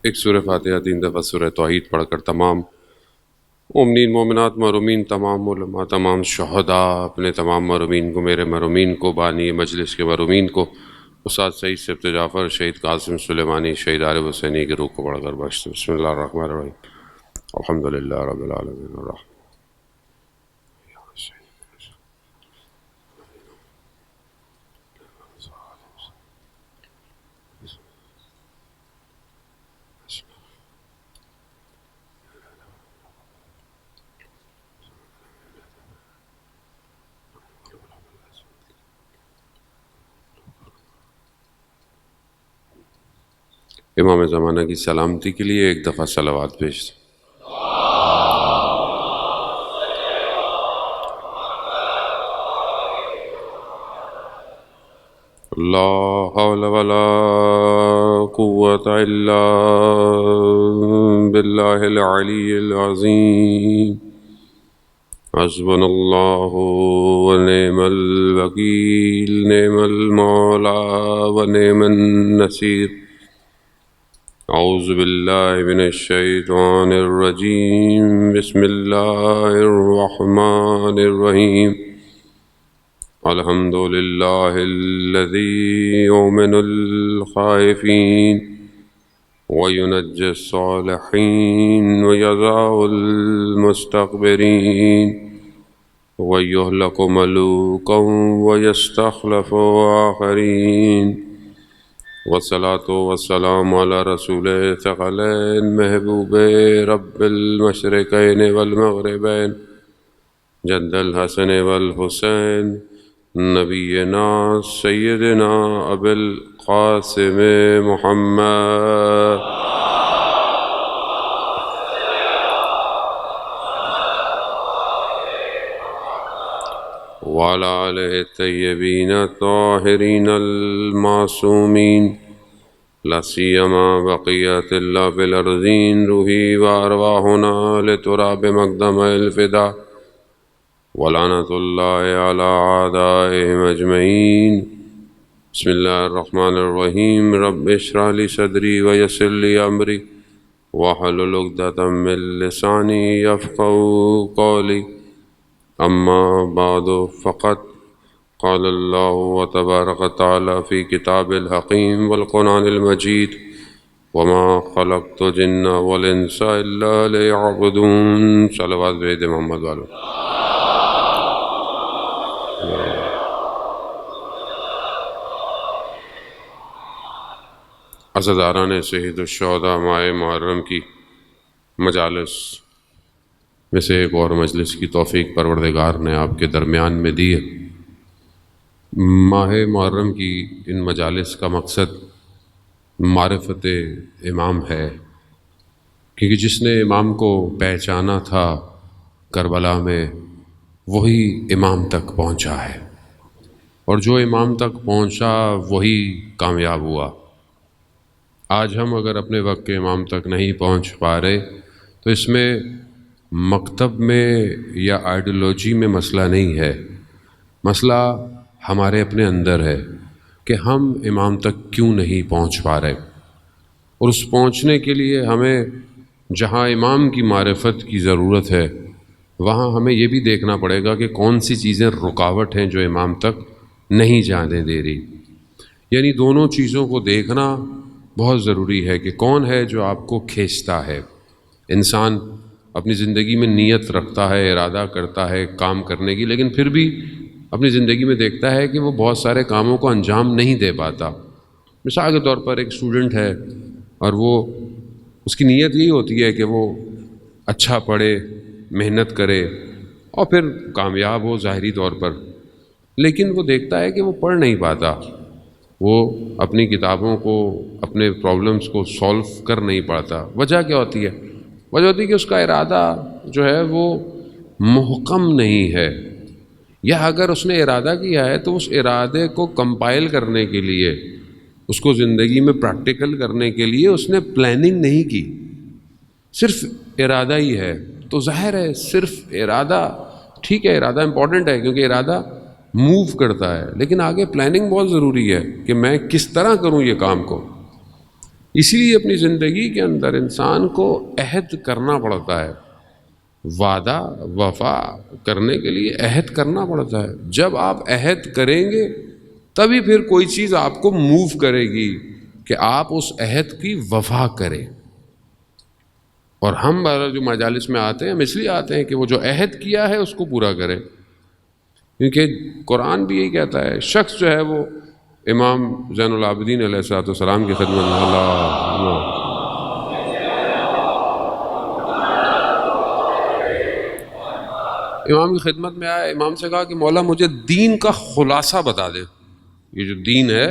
ایک سورہ فاتحہ 3 دفعہ سورہ توحید پڑھ کر تمام مومنین مومنات مرحومین، تمام علماء، تمام شہداء، اپنے تمام مرحومین کو، میرے مرحومین کو، بانی مجلس کے مرحومین کو، استاد سعید سبت جعفر، شہید قاسم سلیمانی، شہید عارف حسینی کی روح کو بڑھ کر بخش۔ بسم اللہ الرحمن الرحیم، الحمدللہ رب العالمین الرحمن۔ امام زمانہ کی سلامتی کے لیے ایک دفعہ صلوات پیش۔ لا حول ولا قوة الا باللہ العلی العظیم، حسبنا اللہ ونعم الوکیل، نعم المولا ونعم النصیر۔ اعوذ باللہ من الشیطان الرجیم، بسم اللہ الرحمن الرحیم۔ الحمد للہ الذی یؤمن الخائفین وینجی الصالحین ویضع المستکبرین ویہلک ملوکا ویستخلف آخرین، والصلاة والسلام علی رسول ثقلین محبوب رب المشرقین والمغربین، جد الحسن والحسین، نبینا سیدنا ابی القاسم محمد وعلى آلہ الطیبین الطاہرین المعصومین، لا سیما بقیت اللہ فی الارضین، روحی وارواحنا لتراب مقدم الفدا، ولعنۃ اللہ علی اعدائہم اجمعین۔ بسم اللہ الرحمن الرحیم، رب اشرح لی صدری ویسر لی امری واحلل عقدۃ من لسانی یفقہوا قولی، اما بعد فقد قال اللہ تبارک تعالی فی کتاب الحکیم والقرآن المجید، وما خلقت الجن والانس الا لیعبدون۔ صلوات بھیج دے محمد والو۔ عزاداران شہید الشہداء، ماہ محرم کی مجالس میں سے ایک اور مجلس کی توفیق پروردگار نے آپ کے درمیان میں دی ہے۔ ماہ محرم کی ان مجالس کا مقصد معرفت امام ہے، کیونکہ جس نے امام کو پہچانا تھا کربلا میں، وہی امام تک پہنچا ہے، اور جو امام تک پہنچا وہی کامیاب ہوا۔ آج ہم اگر اپنے وقت کے امام تک نہیں پہنچ پا رہے تو اس میں مکتب میں یا آئیڈیالوجی میں مسئلہ نہیں ہے، مسئلہ ہمارے اپنے اندر ہے کہ ہم امام تک کیوں نہیں پہنچ پا رہے، اور اس پہنچنے کے لیے ہمیں جہاں امام کی معرفت کی ضرورت ہے وہاں ہمیں یہ بھی دیکھنا پڑے گا کہ کون سی چیزیں رکاوٹ ہیں جو امام تک نہیں جانے دے رہی۔ یعنی دونوں چیزوں کو دیکھنا بہت ضروری ہے کہ کون ہے جو آپ کو کھینچتا ہے۔ انسان اپنی زندگی میں نیت رکھتا ہے، ارادہ کرتا ہے کام کرنے کی، لیکن پھر بھی اپنی زندگی میں دیکھتا ہے کہ وہ بہت سارے کاموں کو انجام نہیں دے پاتا۔ مثال کے طور پر ایک اسٹوڈنٹ ہے اور وہ اس کی نیت یہی ہوتی ہے کہ وہ اچھا پڑھے، محنت کرے اور پھر کامیاب ہو ظاہری طور پر، لیکن وہ دیکھتا ہے کہ وہ پڑھ نہیں پاتا، وہ اپنی کتابوں کو، اپنے پرابلمس کو سولو کر نہیں پاتا۔ وجہ کیا ہوتی ہے؟ وجہ ہوتی ہے کہ اس کا ارادہ جو ہے وہ محکم نہیں ہے، یا اگر اس نے ارادہ کیا ہے تو اس ارادے کو کمپائل کرنے کے لیے، اس کو زندگی میں پریکٹیکل کرنے کے لیے اس نے پلاننگ نہیں کی، صرف ارادہ ہی ہے۔ تو ظاہر ہے صرف ارادہ ٹھیک ہے، ارادہ امپورٹنٹ ہے کیونکہ ارادہ موو کرتا ہے، لیکن آگے پلاننگ بہت ضروری ہے کہ میں کس طرح کروں یہ کام کو۔ اسی لیے اپنی زندگی کے اندر انسان کو عہد کرنا پڑتا ہے، وعدہ وفا کرنے کے لیے عہد کرنا پڑتا ہے۔ جب آپ عہد کریں گے تبھی پھر کوئی چیز آپ کو موو کرے گی کہ آپ اس عہد کی وفا کریں۔ اور ہم جو مجالس میں آتے ہیں ہم اس لیے آتے ہیں کہ وہ جو عہد کیا ہے اس کو پورا کریں، کیونکہ قرآن بھی یہی کہتا ہے، شخص جو ہے وہ امام زین العابدین علیہ الصلوۃ والسلام کی خدمت میں اللہ امام کی خدمت میں آیا، امام سے کہا کہ مولا مجھے دین کا خلاصہ بتا دیں، یہ جو دین ہے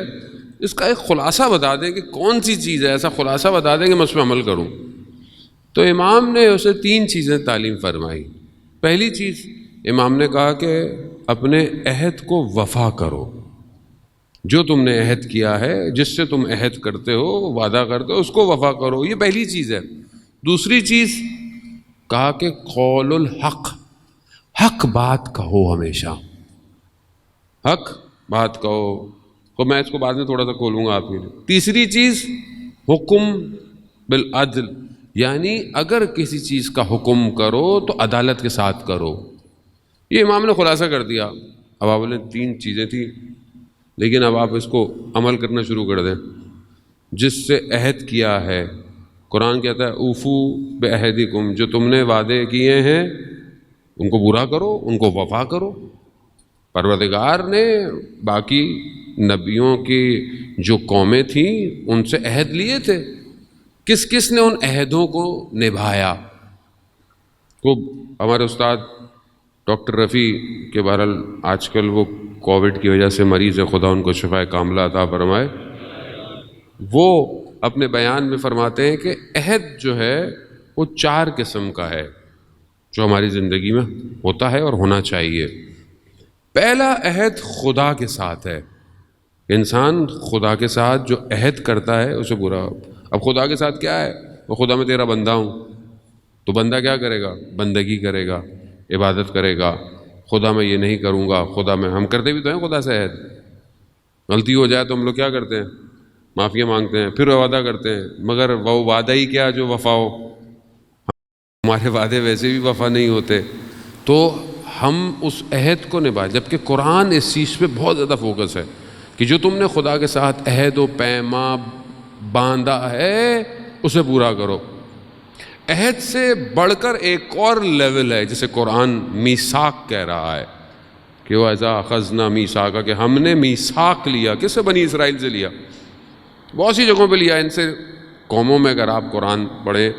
اس کا ایک خلاصہ بتا دیں کہ کون سی چیز ہے، ایسا خلاصہ بتا دیں کہ میں اس پہ عمل کروں۔ تو امام نے اسے 3 چیزیں تعلیم فرمائی۔ پہلی چیز امام نے کہا کہ اپنے عہد کو وفا کرو، جو تم نے عہد کیا ہے، جس سے تم عہد کرتے ہو، وعدہ کرتے ہو، اس کو وفا کرو، یہ پہلی چیز ہے۔ دوسری چیز کہا کہ قول الحق، حق بات کہو، ہمیشہ حق بات کہو۔ تو میں اس کو بعد میں تھوڑا سا کھولوں گا آپ کے لیے۔ تیسری چیز حکم بالعدل، یعنی اگر کسی چیز کا حکم کرو تو عدالت کے ساتھ کرو۔ یہ امام نے خلاصہ کر دیا۔ اب آپ بولیں 3 چیزیں تھیں، لیکن اب آپ اس کو عمل کرنا شروع کر دیں۔ جس سے عہد کیا ہے، قرآن کہتا ہے اوفو بعہدکم، جو تم نے وعدے کیے ہیں ان کو پورا کرو، ان کو وفا کرو۔ پروردگار نے باقی نبیوں کی جو قومیں تھیں ان سے عہد لیے تھے، کس کس نے ان عہدوں کو نبھایا؟ تو ہمارے استاد ڈاکٹر رفیع کے بہرحال آج کل وہ کووڈ کی وجہ سے مریض ہے، خدا ان کو شفائے کاملہ عطا فرمائے، وہ اپنے بیان میں فرماتے ہیں کہ عہد جو ہے وہ 4 قسم کا ہے جو ہماری زندگی میں ہوتا ہے اور ہونا چاہیے۔ پہلا عہد خدا کے ساتھ ہے، انسان خدا کے ساتھ جو عہد کرتا ہے اسے پورا۔ اب خدا کے ساتھ کیا ہے؟ وہ خدا میں تیرا بندہ ہوں، تو بندہ کیا کرے گا؟ بندگی کرے گا، عبادت کرے گا۔ خدا میں یہ نہیں کروں گا، خدا میں ہم کرتے بھی تو ہیں خدا سے عہد، غلطی ہو جائے تو ہم لوگ کیا کرتے ہیں؟ معافیاں مانگتے ہیں، پھر وعدہ کرتے ہیں، مگر وہ وعدہ ہی کیا جو وفا ہو، ہمارے وعدے ویسے بھی وفا نہیں ہوتے۔ تو ہم اس عہد کو نبھائیں، جبکہ قرآن اس چیز پہ بہت زیادہ فوکس ہے کہ جو تم نے خدا کے ساتھ عہد و پیما باندھا ہے اسے پورا کرو۔ عہد سے بڑھ کر ایک اور لیول ہے جسے قرآن میثاق کہہ رہا ہے کہ وَإِذَا أَخَذْنَا مِيثَاقَ، کہ ہم نے میثاق لیا، کس سے؟ بنی اسرائیل سے لیا، بہت سی جگہوں پہ لیا ان سے قوموں میں۔ اگر آپ قرآن پڑھیں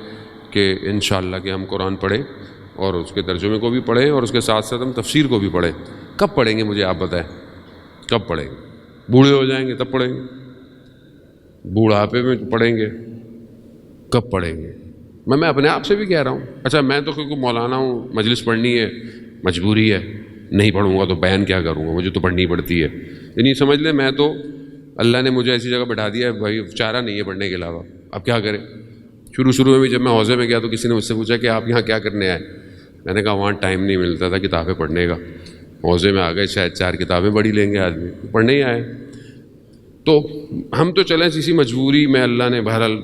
کہ انشاءاللہ کہ ہم قرآن پڑھیں اور اس کے ترجمے کو بھی پڑھیں اور اس کے ساتھ ساتھ ہم تفسیر کو بھی پڑھیں۔ کب پڑھیں گے مجھے آپ بتائیں، کب پڑھیں گے؟ بوڑھے ہو جائیں گے تب پڑھیں گے؟ بوڑھاپے میں پڑھیں گے؟ کب پڑھیں گے؟ میں اپنے آپ سے بھی کہہ رہا ہوں۔ اچھا میں تو کیونکہ مولانا ہوں، مجلس پڑھنی ہے، مجبوری ہے، نہیں پڑھوں گا تو بیان کیا کروں گا، مجھے تو پڑھنی پڑتی ہے۔ یعنی سمجھ لیں میں تو اللہ نے مجھے ایسی جگہ بٹھا دیا ہے بھائی چارہ نہیں ہے پڑھنے کے علاوہ، اب کیا کریں؟ شروع میں بھی جب میں حوضے میں گیا تو کسی نے مجھ سے پوچھا کہ آپ یہاں کیا کرنے آئے؟ میں نے کہا وہاں ٹائم نہیں ملتا تھا کتابیں پڑھنے کا، حوضے میں آ گئے، شاید 4 کتابیں پڑھی لیں گے آدمی، پڑھنے ہی آئے۔ تو ہم تو چلیں اسی مجبوری میں اللہ نے بہرحال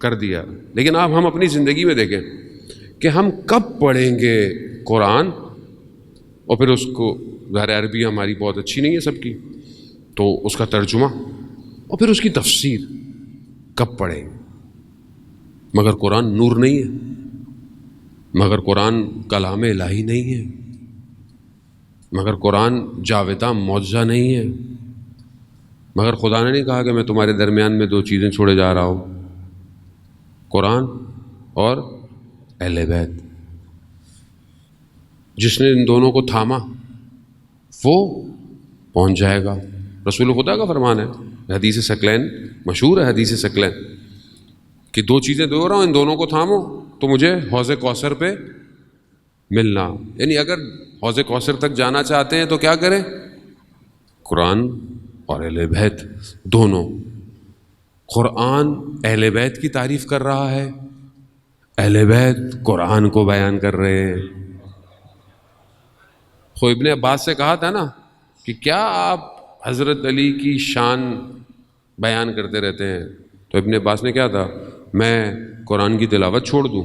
کر دیا، لیکن آپ ہم اپنی زندگی میں دیکھیں کہ ہم کب پڑھیں گے قرآن، اور پھر اس کو ظاہر عربی ہماری بہت اچھی نہیں ہے سب کی، تو اس کا ترجمہ اور پھر اس کی تفسیر کب پڑھیں گے؟ مگر قرآن نور نہیں ہے، مگر قرآن کلام الہی نہیں ہے، مگر قرآن جاوداں معجزہ نہیں ہے، مگر خدا نے نہیں کہا کہ میں تمہارے درمیان میں 2 چیزیں چھوڑے جا رہا ہوں، قرآن اور اہل بیت۔ جس نے ان دونوں کو تھاما وہ پہنچ جائے گا۔ رسول خدا کا فرمان ہے، حدیث ثقلین مشہور ہے، حدیث ثقلین کہ 2 چیزیں دو رہا ہوں، ان دونوں کو تھامو تو مجھے حوض کوثر پہ ملنا۔ یعنی اگر حوض کوثر تک جانا چاہتے ہیں تو کیا کریں؟ قرآن اور اہل بیت دونوں۔ قرآن اہل بیت کی تعریف کر رہا ہے، اہل بیت قرآن کو بیان کر رہے ہیں۔ خود ابن عباس سے کہا تھا نا کہ کیا آپ حضرت علی کی شان بیان کرتے رہتے ہیں؟ تو ابن عباس نے کیا تھا، میں قرآن کی تلاوت چھوڑ دوں؟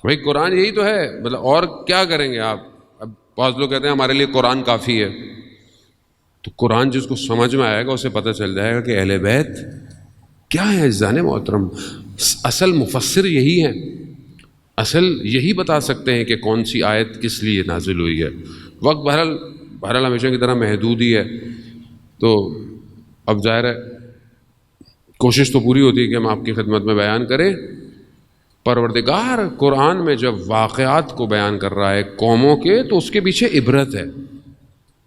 بھائی قرآن یہی تو ہے، مطلب اور کیا کریں گے آپ؟ اب بعض لوگ کہتے ہیں ہمارے لیے قرآن کافی ہے، تو قرآن جس کو سمجھ میں آئے گا اسے پتہ چل جائے گا کہ اہل بیت کیا ہے عزیزان محترم۔ اصل مفسر یہی ہے، اصل یہی بتا سکتے ہیں کہ کون سی آیت کس لیے نازل ہوئی ہے۔ وقت بہرحال ہمیشہ کی طرح محدود ہی ہے، تو اب ظاہر ہے کوشش تو پوری ہوتی ہے کہ ہم آپ کی خدمت میں بیان کریں۔ پروردگار قرآن میں جب واقعات کو بیان کر رہا ہے قوموں کے، تو اس کے پیچھے عبرت ہے،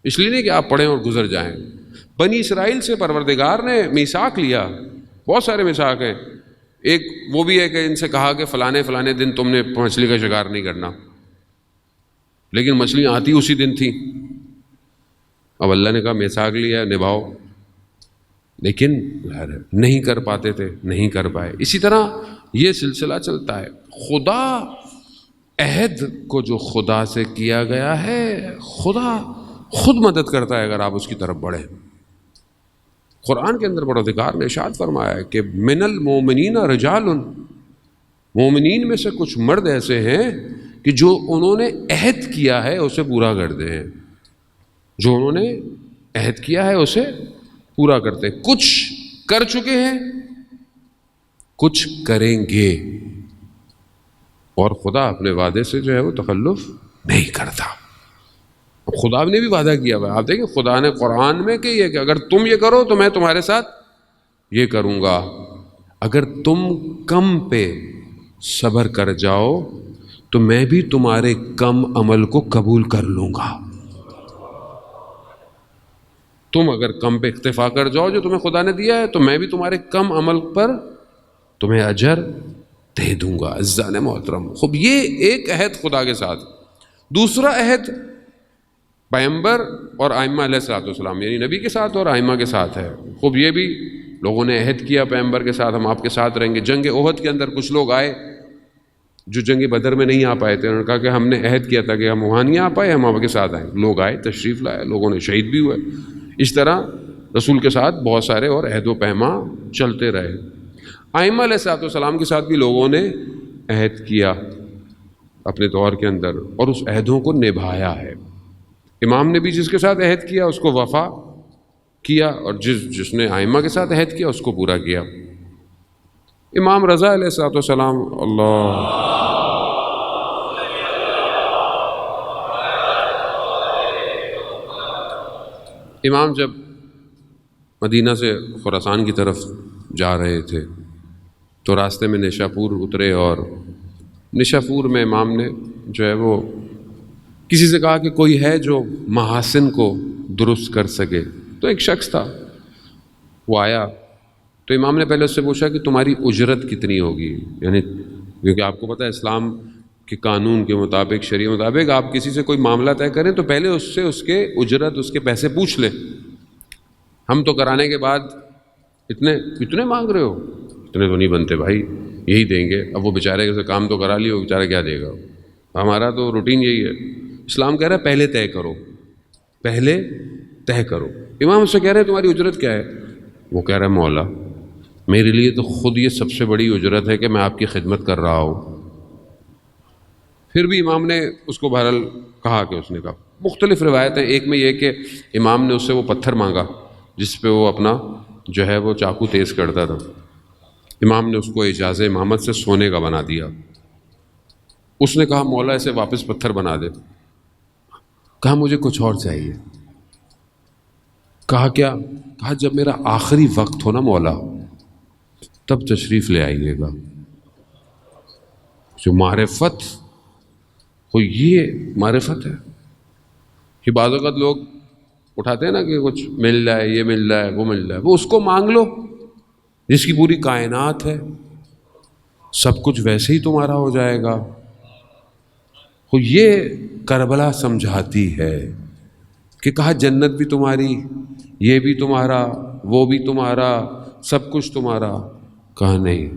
اس لیے نہیں کہ آپ پڑھیں اور گزر جائیں۔ بنی اسرائیل سے پروردگار نے میثاق لیا، بہت سارے میثاق ہیں، ایک وہ بھی ہے کہ ان سے کہا کہ فلانے دن تم نے مچھلی کا شکار نہیں کرنا، لیکن مچھلیاں آتی اسی دن تھیں۔ اب اللہ نے کہا میثاق لیا نبھاؤ، لیکن نہیں کر پاتے تھے، نہیں کر پائے۔ اسی طرح یہ سلسلہ چلتا ہے۔ خدا عہد کو جو خدا سے کیا گیا ہے، خدا خود مدد کرتا ہے اگر آپ اس کی طرف بڑھیں۔ قرآن کے اندر پروردگار نے ارشاد فرمایا ہے کہ من المومنین رجال، مومنین میں سے کچھ مرد ایسے ہیں کہ جو انہوں نے عہد کیا ہے اسے پورا کرتے ہیں، جو انہوں نے عہد کیا ہے اسے پورا کرتے ہیں۔ کچھ کر چکے ہیں، کچھ کریں گے، اور خدا اپنے وعدے سے جو ہے وہ تخلف نہیں کرتا۔ خدا نے بھی وعدہ کیا ہوا ہے، آپ دیکھیں خدا نے قرآن میں کہ یہ کہ اگر تم یہ کرو تو میں تمہارے ساتھ یہ کروں گا، اگر تم کم پہ صبر کر جاؤ تو میں بھی تمہارے کم عمل کو قبول کر لوں گا۔ تم اگر کم پہ اکتفا کر جاؤ جو تمہیں خدا نے دیا ہے، تو میں بھی تمہارے کم عمل پر تمہیں اجر دے دوں گا۔ عزیزان محترم، خوب یہ ایک عہد خدا کے ساتھ۔ دوسرا عہد پیغمبر اور ائمہ علیہ الصلوۃ والسلام، یعنی نبی کے ساتھ اور ائمہ کے ساتھ ہے۔ خوب یہ بھی لوگوں نے عہد کیا پیغمبر کے ساتھ، ہم آپ کے ساتھ رہیں گے۔ جنگ احد کے اندر کچھ لوگ آئے جو جنگ بدر میں نہیں آ پائے تھے، انہوں نے کہا کہ ہم نے عہد کیا تھا کہ ہم وہاں نہیں آ پائے، ہم آپ کے ساتھ آئیں۔ لوگ آئے، تشریف لائے، لوگوں نے شہید بھی ہوئے۔ اس طرح رسول کے ساتھ بہت سارے اور عہد و پیما چلتے رہے۔ ائمہ علیہ الصلوۃ والسلام کے ساتھ بھی لوگوں نے عہد کیا اپنے دور کے اندر، اور اس عہدوں کو نبھایا ہے۔ امام نے بھی جس کے ساتھ عہد کیا اس کو وفا کیا، اور جس نے ائمہ کے ساتھ عہد کیا اس کو پورا کیا۔ امام رضا علیہ الصلوۃ والسلام، اللہ، امام جب مدینہ سے خراسان کی طرف جا رہے تھے تو راستے میں نشاپور اترے، اور نشاپور میں امام نے جو ہے وہ کسی سے کہا کہ کوئی ہے جو محاسن کو درست کر سکے، تو ایک شخص تھا، وہ آیا تو امام نے پہلے اس سے پوچھا کہ تمہاری اجرت کتنی ہوگی، یعنی کیونکہ آپ کو پتہ ہے اسلام کے قانون کے مطابق، شریعت مطابق آپ کسی سے کوئی معاملہ طے کریں تو پہلے اس سے اس کے اجرت، اس کے پیسے پوچھ لیں۔ ہم تو کرانے کے بعد اتنے مانگ رہے ہو، اتنے تو نہیں بنتے بھائی، یہی دیں گے۔ اب وہ بیچارے سے کام تو کرا لیے، وہ بیچارہ کیا دے گا؟ ہمارا تو روٹین یہی ہے۔ اسلام کہہ رہا ہے پہلے طے کرو، پہلے طے کرو۔ امام اس سے کہہ رہے ہیں تمہاری اجرت کیا ہے؟ وہ کہہ رہا ہے مولا میرے لیے تو خود یہ سب سے بڑی اجرت ہے کہ میں آپ کی خدمت کر رہا ہوں۔ پھر بھی امام نے اس کو بہرحال کہا کہ اس نے کہا، مختلف روایتیں، ایک میں یہ کہ امام نے اس سے وہ پتھر مانگا جس پہ وہ اپنا جو ہے وہ چاقو تیز کرتا تھا، امام نے اس کو اعجاز امامت سے سونے کا بنا دیا۔ اس نے کہا مولا اسے واپس پتھر بنا دے۔ کہا مجھے کچھ اور چاہیے۔ کہا کیا؟ کہا جب میرا آخری وقت ہو نا مولا تب تشریف لے آئیے گا۔ جو معرفت ہو، یہ معرفت ہے۔ کہ بعض اوقات لوگ اٹھاتے ہیں نا کہ کچھ مل جائے، یہ مل جائے، وہ مل جائے، وہ اس کو مانگ لو جس کی پوری کائنات ہے، سب کچھ ویسے ہی تمہارا ہو جائے گا۔ تو یہ کربلا سمجھاتی ہے کہ کہا جنت بھی تمہاری، یہ بھی تمہارا، وہ بھی تمہارا، سب کچھ تمہارا۔ کہا نہیں،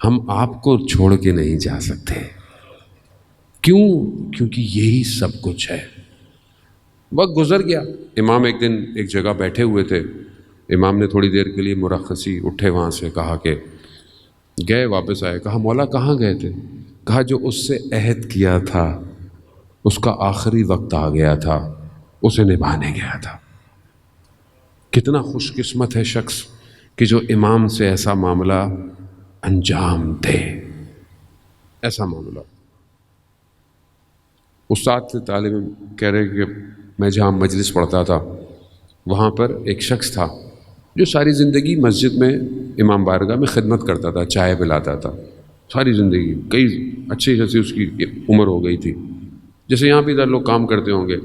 ہم آپ کو چھوڑ کے نہیں جا سکتے۔ کیوں؟ کیونکہ یہی سب کچھ ہے۔ وقت گزر گیا. امام ایک دن ایک جگہ بیٹھے ہوئے تھے. امام نے تھوڑی دیر کے لیے مرخصی اٹھے وہاں سے, کہا کہ گئے, واپس آئے. کہا مولا کہاں گئے تھے؟ کہا جو اس سے عہد کیا تھا, اس کا آخری وقت آ گیا تھا, اسے نبھانے گیا تھا. کتنا خوش قسمت ہے شخص کہ جو امام سے ایسا معاملہ انجام دے. ایسا معاملہ. استاد سے طالب کہہ رہے کہ میں جہاں مجلس پڑھتا تھا وہاں پر ایک شخص تھا جو ساری زندگی مسجد میں امام بارگاہ میں خدمت کرتا تھا, چائے پلاتا تھا ساری زندگی. کئی اچھی خاصی اس کی عمر ہو گئی تھی, جیسے یہاں بھی ادھر لوگ کام کرتے ہوں گے.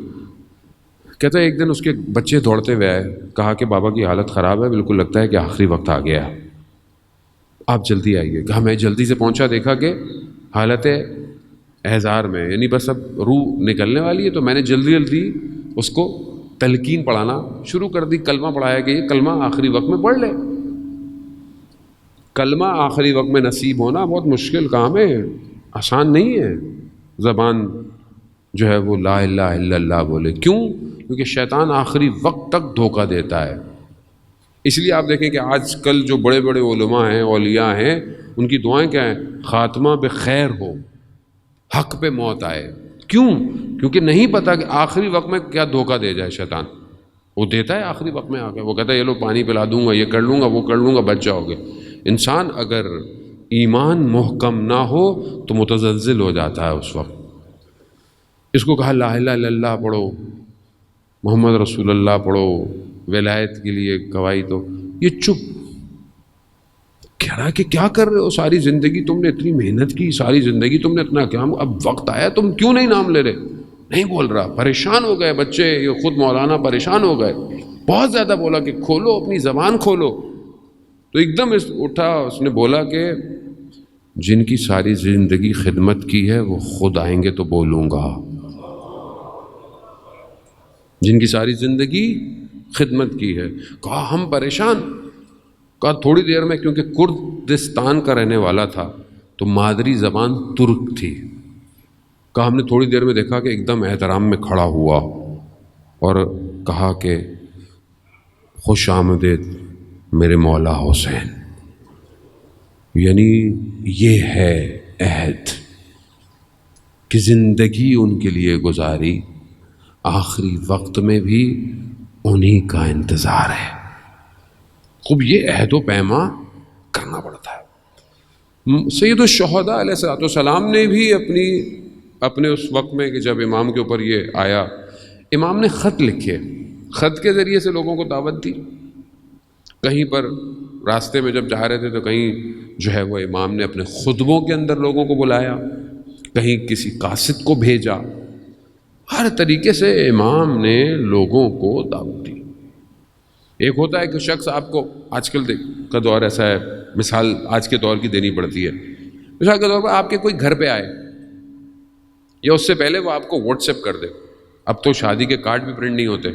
کہتا ہے ایک دن اس کے بچے دوڑتے ہوئے آئے, کہا کہ بابا کی حالت خراب ہے, بالکل لگتا ہے کہ آخری وقت آ گیا, آپ جلدی آئیے. کہا میں جلدی سے پہنچا, دیکھا کہ حالت احزار میں, یعنی بس اب روح نکلنے والی ہے. تو میں نے جلدی جلدی اس کو تلقین پڑھانا شروع کر دی, کلمہ پڑھایا کہ یہ کلمہ آخری وقت میں پڑھ لے. کلمہ آخری وقت میں نصیب ہونا بہت مشکل کام ہے, آسان نہیں ہے. زبان جو ہے وہ لا الہ الا اللہ بولے. کیوں؟ کیونکہ شیطان آخری وقت تک دھوکہ دیتا ہے. اس لیے آپ دیکھیں کہ آج کل جو بڑے بڑے علماء ہیں, اولیاء ہیں, ان کی دعائیں کیا ہیں؟ خاتمہ بخیر ہو, حق پہ موت آئے. کیوں؟ کیونکہ نہیں پتا کہ آخری وقت میں کیا دھوکہ دے جائے شیطان. وہ دیتا ہے آخری وقت میں آ کے, وہ کہتا ہے یہ لو پانی پلا دوں گا, یہ کر لوں گا, وہ کر لوں گا, بچ جاؤ گے. انسان اگر ایمان محکم نہ ہو تو متزلزل ہو جاتا ہے اس وقت. اس کو کہا لا الہ الا اللہ پڑھو, محمد رسول اللہ پڑھو, ولایت کے لیے گواہی. تو یہ چپ کہہ رہا ہے کہ کیا کر رہے ہو, ساری زندگی تم نے اتنی محنت کی, ساری زندگی تم نے اتنا کیا, اب وقت آیا تم کیوں نہیں نام لے رہے؟ نہیں بول رہا. پریشان ہو گئے بچے, یہ خود مولانا پریشان ہو گئے, بہت زیادہ بولا کہ کھولو اپنی زبان کھولو. تو ایک دم اٹھا, اس نے بولا کہ جن کی ساری زندگی خدمت کی ہے وہ خود آئیں گے تو بولوں گا. جن کی ساری زندگی خدمت کی ہے. کہا ہم پریشان. کہا تھوڑی دیر میں, کیونکہ کردستان کا رہنے والا تھا تو مادری زبان ترک تھی. کہا ہم نے تھوڑی دیر میں دیکھا کہ ایک دم احترام میں کھڑا ہوا اور کہا کہ خوش آمدید میرے مولا حسین. یعنی یہ ہے عہد کہ زندگی ان کے لیے گزاری, آخری وقت میں بھی انہی کا انتظار ہے. خوب یہ عہد و پیما کرنا پڑتا ہے. سید الشہداء علیہ الصلوۃ والسلام نے بھی اپنے اس وقت میں کہ جب امام کے اوپر یہ آیا, امام نے خط لکھے, خط کے ذریعے سے لوگوں کو دعوت دی. کہیں پر راستے میں جب جا رہے تھے تو کہیں جو ہے وہ امام نے اپنے خطبوں کے اندر لوگوں کو بلایا, کہیں کسی قاصد کو بھیجا. ہر طریقے سے امام نے لوگوں کو دعوت دی. ایک ہوتا ہے کہ شخص آپ کو, آج کل کا دور ایسا ہے, مثال آج کے دور کی دینی پڑتی ہے. مثال کے طور پر آپ کے کوئی گھر پہ آئے, یا اس سے پہلے وہ آپ کو واٹس ایپ کر دے. اب تو شادی کے کارڈ بھی پرنٹ نہیں ہوتے,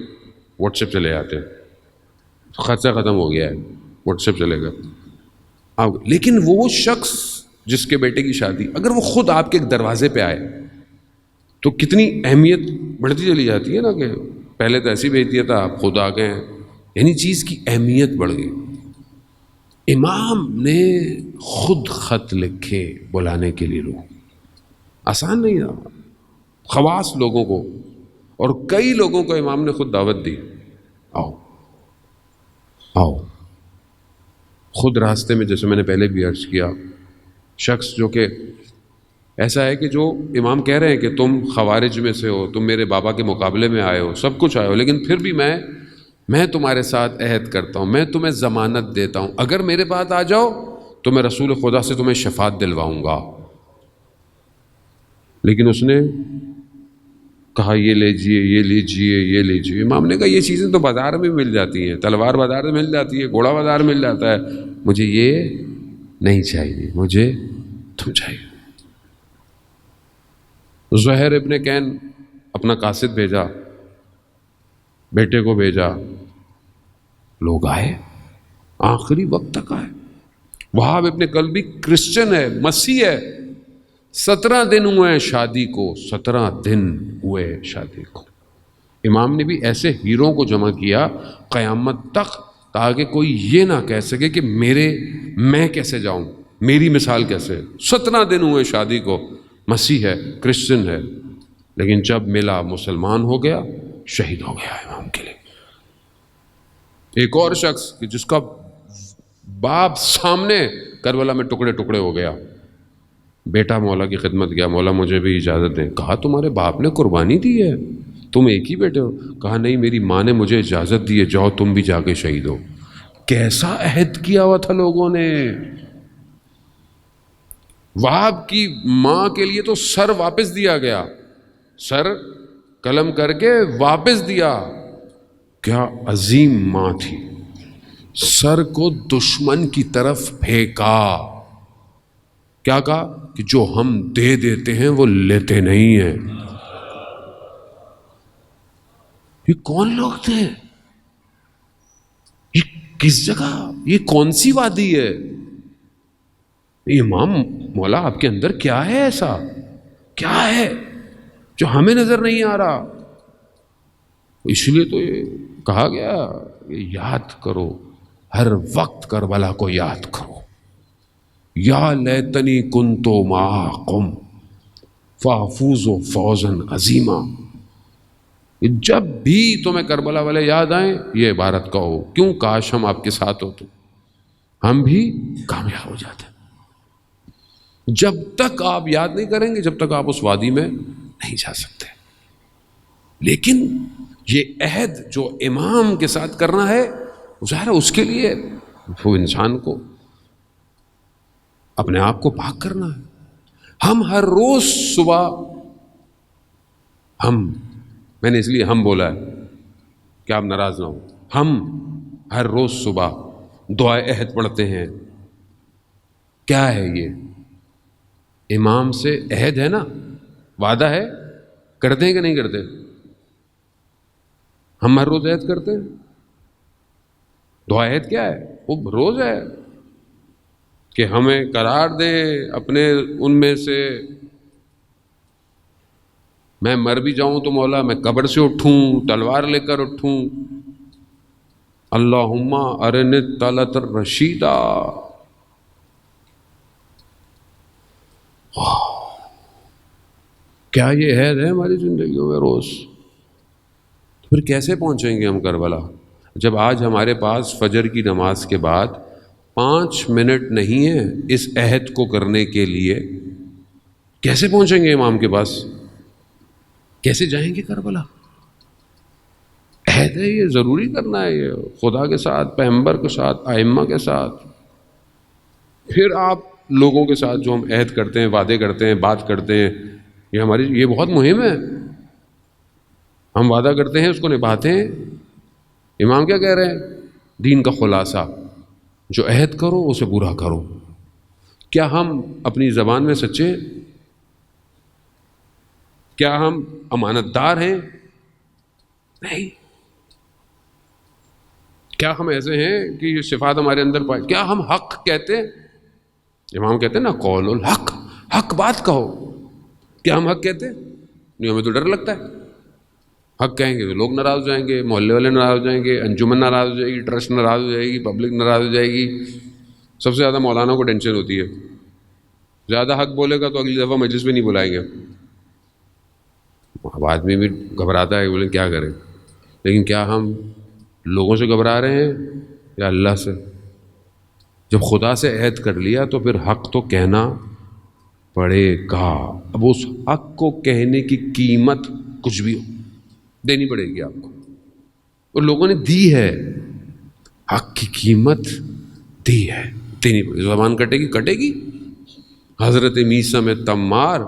واٹس ایپ چلے جاتے ہیں, خرچہ ختم ہو گیا ہے, واٹس ایپ چلے گا. لیکن وہ شخص جس کے بیٹے کی شادی, اگر وہ خود آپ کے ایک دروازے پہ آئے تو کتنی اہمیت بڑھتی چلی جاتی ہے نا, کہ پہلے تو ایسی بھیجتی تھا, آپ خود آ گئے ہیں, یعنی چیز کی اہمیت بڑھ گئی. امام نے خود خط لکھے بلانے کے لیے لوگ, آسان نہیں تھا. خواص لوگوں کو, اور کئی لوگوں کو امام نے خود دعوت دی, آؤ آؤ. خود راستے میں, جیسے میں نے پہلے بھی عرض کیا, شخص جو کہ ایسا ہے کہ جو امام کہہ رہے ہیں کہ تم خوارج میں سے ہو, تم میرے بابا کے مقابلے میں آئے ہو, سب کچھ آئے ہو, لیکن پھر بھی میں تمہارے ساتھ عہد کرتا ہوں, میں تمہیں ضمانت دیتا ہوں, اگر میرے پاس آ جاؤ تو میں رسول خدا سے تمہیں شفاعت دلواؤں گا. لیکن اس نے کہا یہ لیجئے, یہ لیجئے, یہ لیجئے. امام نے کہا یہ چیزیں تو بازار میں مل جاتی ہیں, تلوار بازار میں مل جاتی ہے, گھوڑا بازار مل جاتا ہے, مجھے یہ نہیں چاہیے, مجھے تم چاہیے. زہیر ابن کین اپنا قاصد بھیجا, بیٹے کو بھیجا, لوگ آئے, آخری وقت تک آئے. وہاب ابن کلبی کرسچن ہے, مسیح ہے, 17 دن ہوئے شادی کو, 17 دن ہوئے شادی کو. امام نے بھی ایسے ہیروں کو جمع کیا قیامت تک، تاکہ کوئی یہ نہ کہہ سکے کہ میں کیسے جاؤں، میری مثال کیسے. 17 دن ہوئے شادی کو، مسیح ہے، کرسچن ہے، لیکن جب ملا مسلمان ہو گیا، شہید ہو گیا امام کے لیے. ایک اور شخص کہ جس کا باپ سامنے کربلا میں ٹکڑے ٹکڑے ہو گیا، بیٹا مولا کی خدمت گیا، مولا مجھے بھی اجازت دیں. کہا تمہارے باپ نے قربانی دی ہے، تم ایک ہی بیٹے ہو. کہا نہیں، میری ماں نے مجھے اجازت دی ہے، جاؤ تم بھی جا کے شہید ہو. کیسا عہد کیا ہوا تھا لوگوں نے. وہاب کی ماں کے لیے تو سر واپس دیا گیا، سر قلم کر کے واپس دیا. کیا عظیم ماں تھی. سر کو دشمن کی طرف پھینکا. کیا کہا کہ جو ہم دے دیتے ہیں وہ لیتے نہیں ہیں. یہ کون لوگ تھے؟ یہ کس جگہ، یہ کون سی وادی ہے؟ امام مولا آپ کے اندر کیا ہے، ایسا کیا ہے جو ہمیں نظر نہیں آ رہا؟ اس لیے تو یہ کہا گیا کہ یاد کرو، ہر وقت کربلا کو یاد کرو. یا لیتنی کنتو معاکم فافوز فوزا عظیما. جب بھی تمہیں کربلا والے یاد آئیں یہ عبارت کہو، کیوں کاش ہم آپ کے ساتھ ہو تو ہم بھی کامیاب ہو جاتے. جب تک آپ یاد نہیں کریں گے، جب تک آپ اس وادی میں نہیں جا سکتے. لیکن یہ عہد جو امام کے ساتھ کرنا ہے، ظاہر اس کے لیے وہ انسان کو اپنے آپ کو پاک کرنا ہے. ہم ہر روز صبح، میں نے اس لیے ہم بولا ہے کہ آپ ناراض نہ ہو، ہم ہر روز صبح دعائے عہد پڑھتے ہیں. کیا ہے یہ؟ امام سے عہد ہے نا، وعدہ ہے. کرتے ہیں کہ نہیں کرتے؟ ہم ہر روز عہد کرتے ہیں. دعا عہد کیا ہے؟ وہ روز ہے کہ ہمیں قرار دے اپنے ان میں سے. میں مر بھی جاؤں تو مولا میں قبر سے اٹھوں، تلوار لے کر اٹھوں. اللہم ارنی طلعت الرشیدہ. کیا یہ عہد ہے ہماری زندگیوں میں روز؟ پھر کیسے پہنچیں گے ہم کربلا، جب آج ہمارے پاس فجر کی نماز کے بعد 5 منٹ نہیں ہے اس عہد کو کرنے کے لیے؟ کیسے پہنچیں گے امام کے پاس؟ کیسے جائیں گے کربلا؟ عہد ہے، یہ ضروری کرنا ہے، یہ خدا کے ساتھ، پیغمبر کے ساتھ، ائمہ کے ساتھ. پھر آپ لوگوں کے ساتھ جو ہم عہد کرتے ہیں، وعدے کرتے ہیں، بات کرتے ہیں، یہ بہت مہم ہے. ہم وعدہ کرتے ہیں، اس کو نبھاتے ہیں. امام کیا کہہ رہے ہیں؟ دین کا خلاصہ، جو عہد کرو اسے پورا کرو. کیا ہم اپنی زبان میں سچے ہیں؟ کیا ہم امانت دار ہیں؟ نہیں. کیا ہم ایسے ہیں کہ یہ صفات ہمارے اندر پائے؟ کیا ہم حق کہتے ہیں؟ امام کہتے ہیں نا قول الحق، حق بات کہو. کیا ہم حق کہتے ہیں؟ نہیں، ہمیں تو ڈر لگتا ہے. حق کہیں گے تو لوگ ناراض ہو جائیں گے، محلے والے ناراض ہو جائیں گے، انجمن ناراض ہو جائے گی، ٹرسٹ ناراض ہو جائے گی، پبلک ناراض ہو جائے گی. سب سے زیادہ مولانا کو ٹینشن ہوتی ہے، زیادہ حق بولے گا تو اگلی دفعہ مجلس میں نہیں بلائیں گے. اب آدمی بھی گھبراتا ہے، بولے کیا کریں. لیکن کیا ہم لوگوں سے گھبرا رہے ہیں یا اللہ سے؟ جب خدا سے عہد کر لیا تو پھر حق تو کہنا پڑے گا. اب اس حق کو کہنے کی قیمت کچھ بھی ہو دینی پڑے گی آپ کو، اور لوگوں نے دی ہے. حق کی قیمت دی ہے، دینی پڑے گی. زبان کٹے گی، کٹے گی. حضرت میثم تمار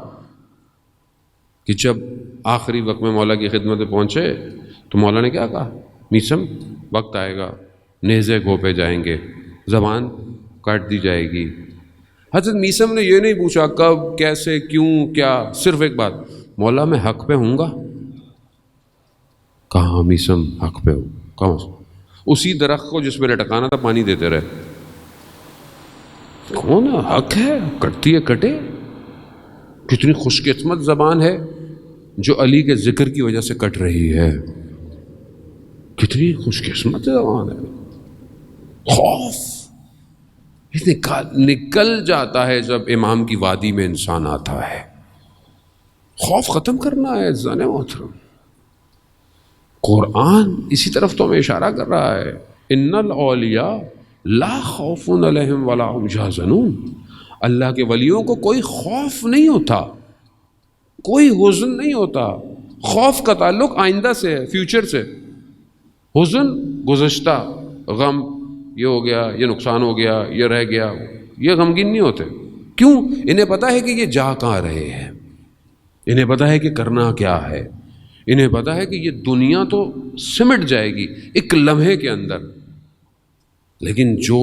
کہ جب آخری وقت میں مولا کی خدمت میں پہنچے تو مولا نے کیا کہا؟ میثم وقت آئے گا، نیزے گھوپے جائیں گے، زبان کاٹ دی جائے گی. حضرت میثم نے یہ نہیں پوچھا کب، کیسے، کیوں، کیا، صرف ایک بات، مولا میں حق پہ ہوں گا. کہاں میثم حق پہ ہو؟ کہاں؟ اسی درخت کو جس میں لٹکانا تھا پانی دیتے رہے. کون حق ہے؟ کٹتی ہے کٹے. کتنی خوش قسمت زبان ہے جو علی کے ذکر کی وجہ سے کٹ رہی ہے. کتنی خوش قسمت زبان ہے. خوف نکل جاتا ہے جب امام کی وادی میں انسان آتا ہے. خوف ختم کرنا ہے عزیزان محترم. قرآن اسی طرف تو ہمیں اشارہ کر رہا ہے. ان الاولیاء لا خوف علیہم ولا هم یحزنون. اللہ کے ولیوں کو کوئی خوف نہیں ہوتا, کوئی حزن نہیں ہوتا. خوف کا تعلق آئندہ سے ہے, فیوچر سے. حزن گزشتہ, غم یہ ہو گیا, یہ نقصان ہو گیا, یہ رہ گیا, یہ غمگین نہیں ہوتے. کیوں؟ انہیں پتہ ہے کہ یہ جا کہاں رہے ہیں, انہیں پتہ ہے کہ کرنا کیا ہے, انہیں پتہ ہے کہ یہ دنیا تو سمٹ جائے گی ایک لمحے کے اندر, لیکن جو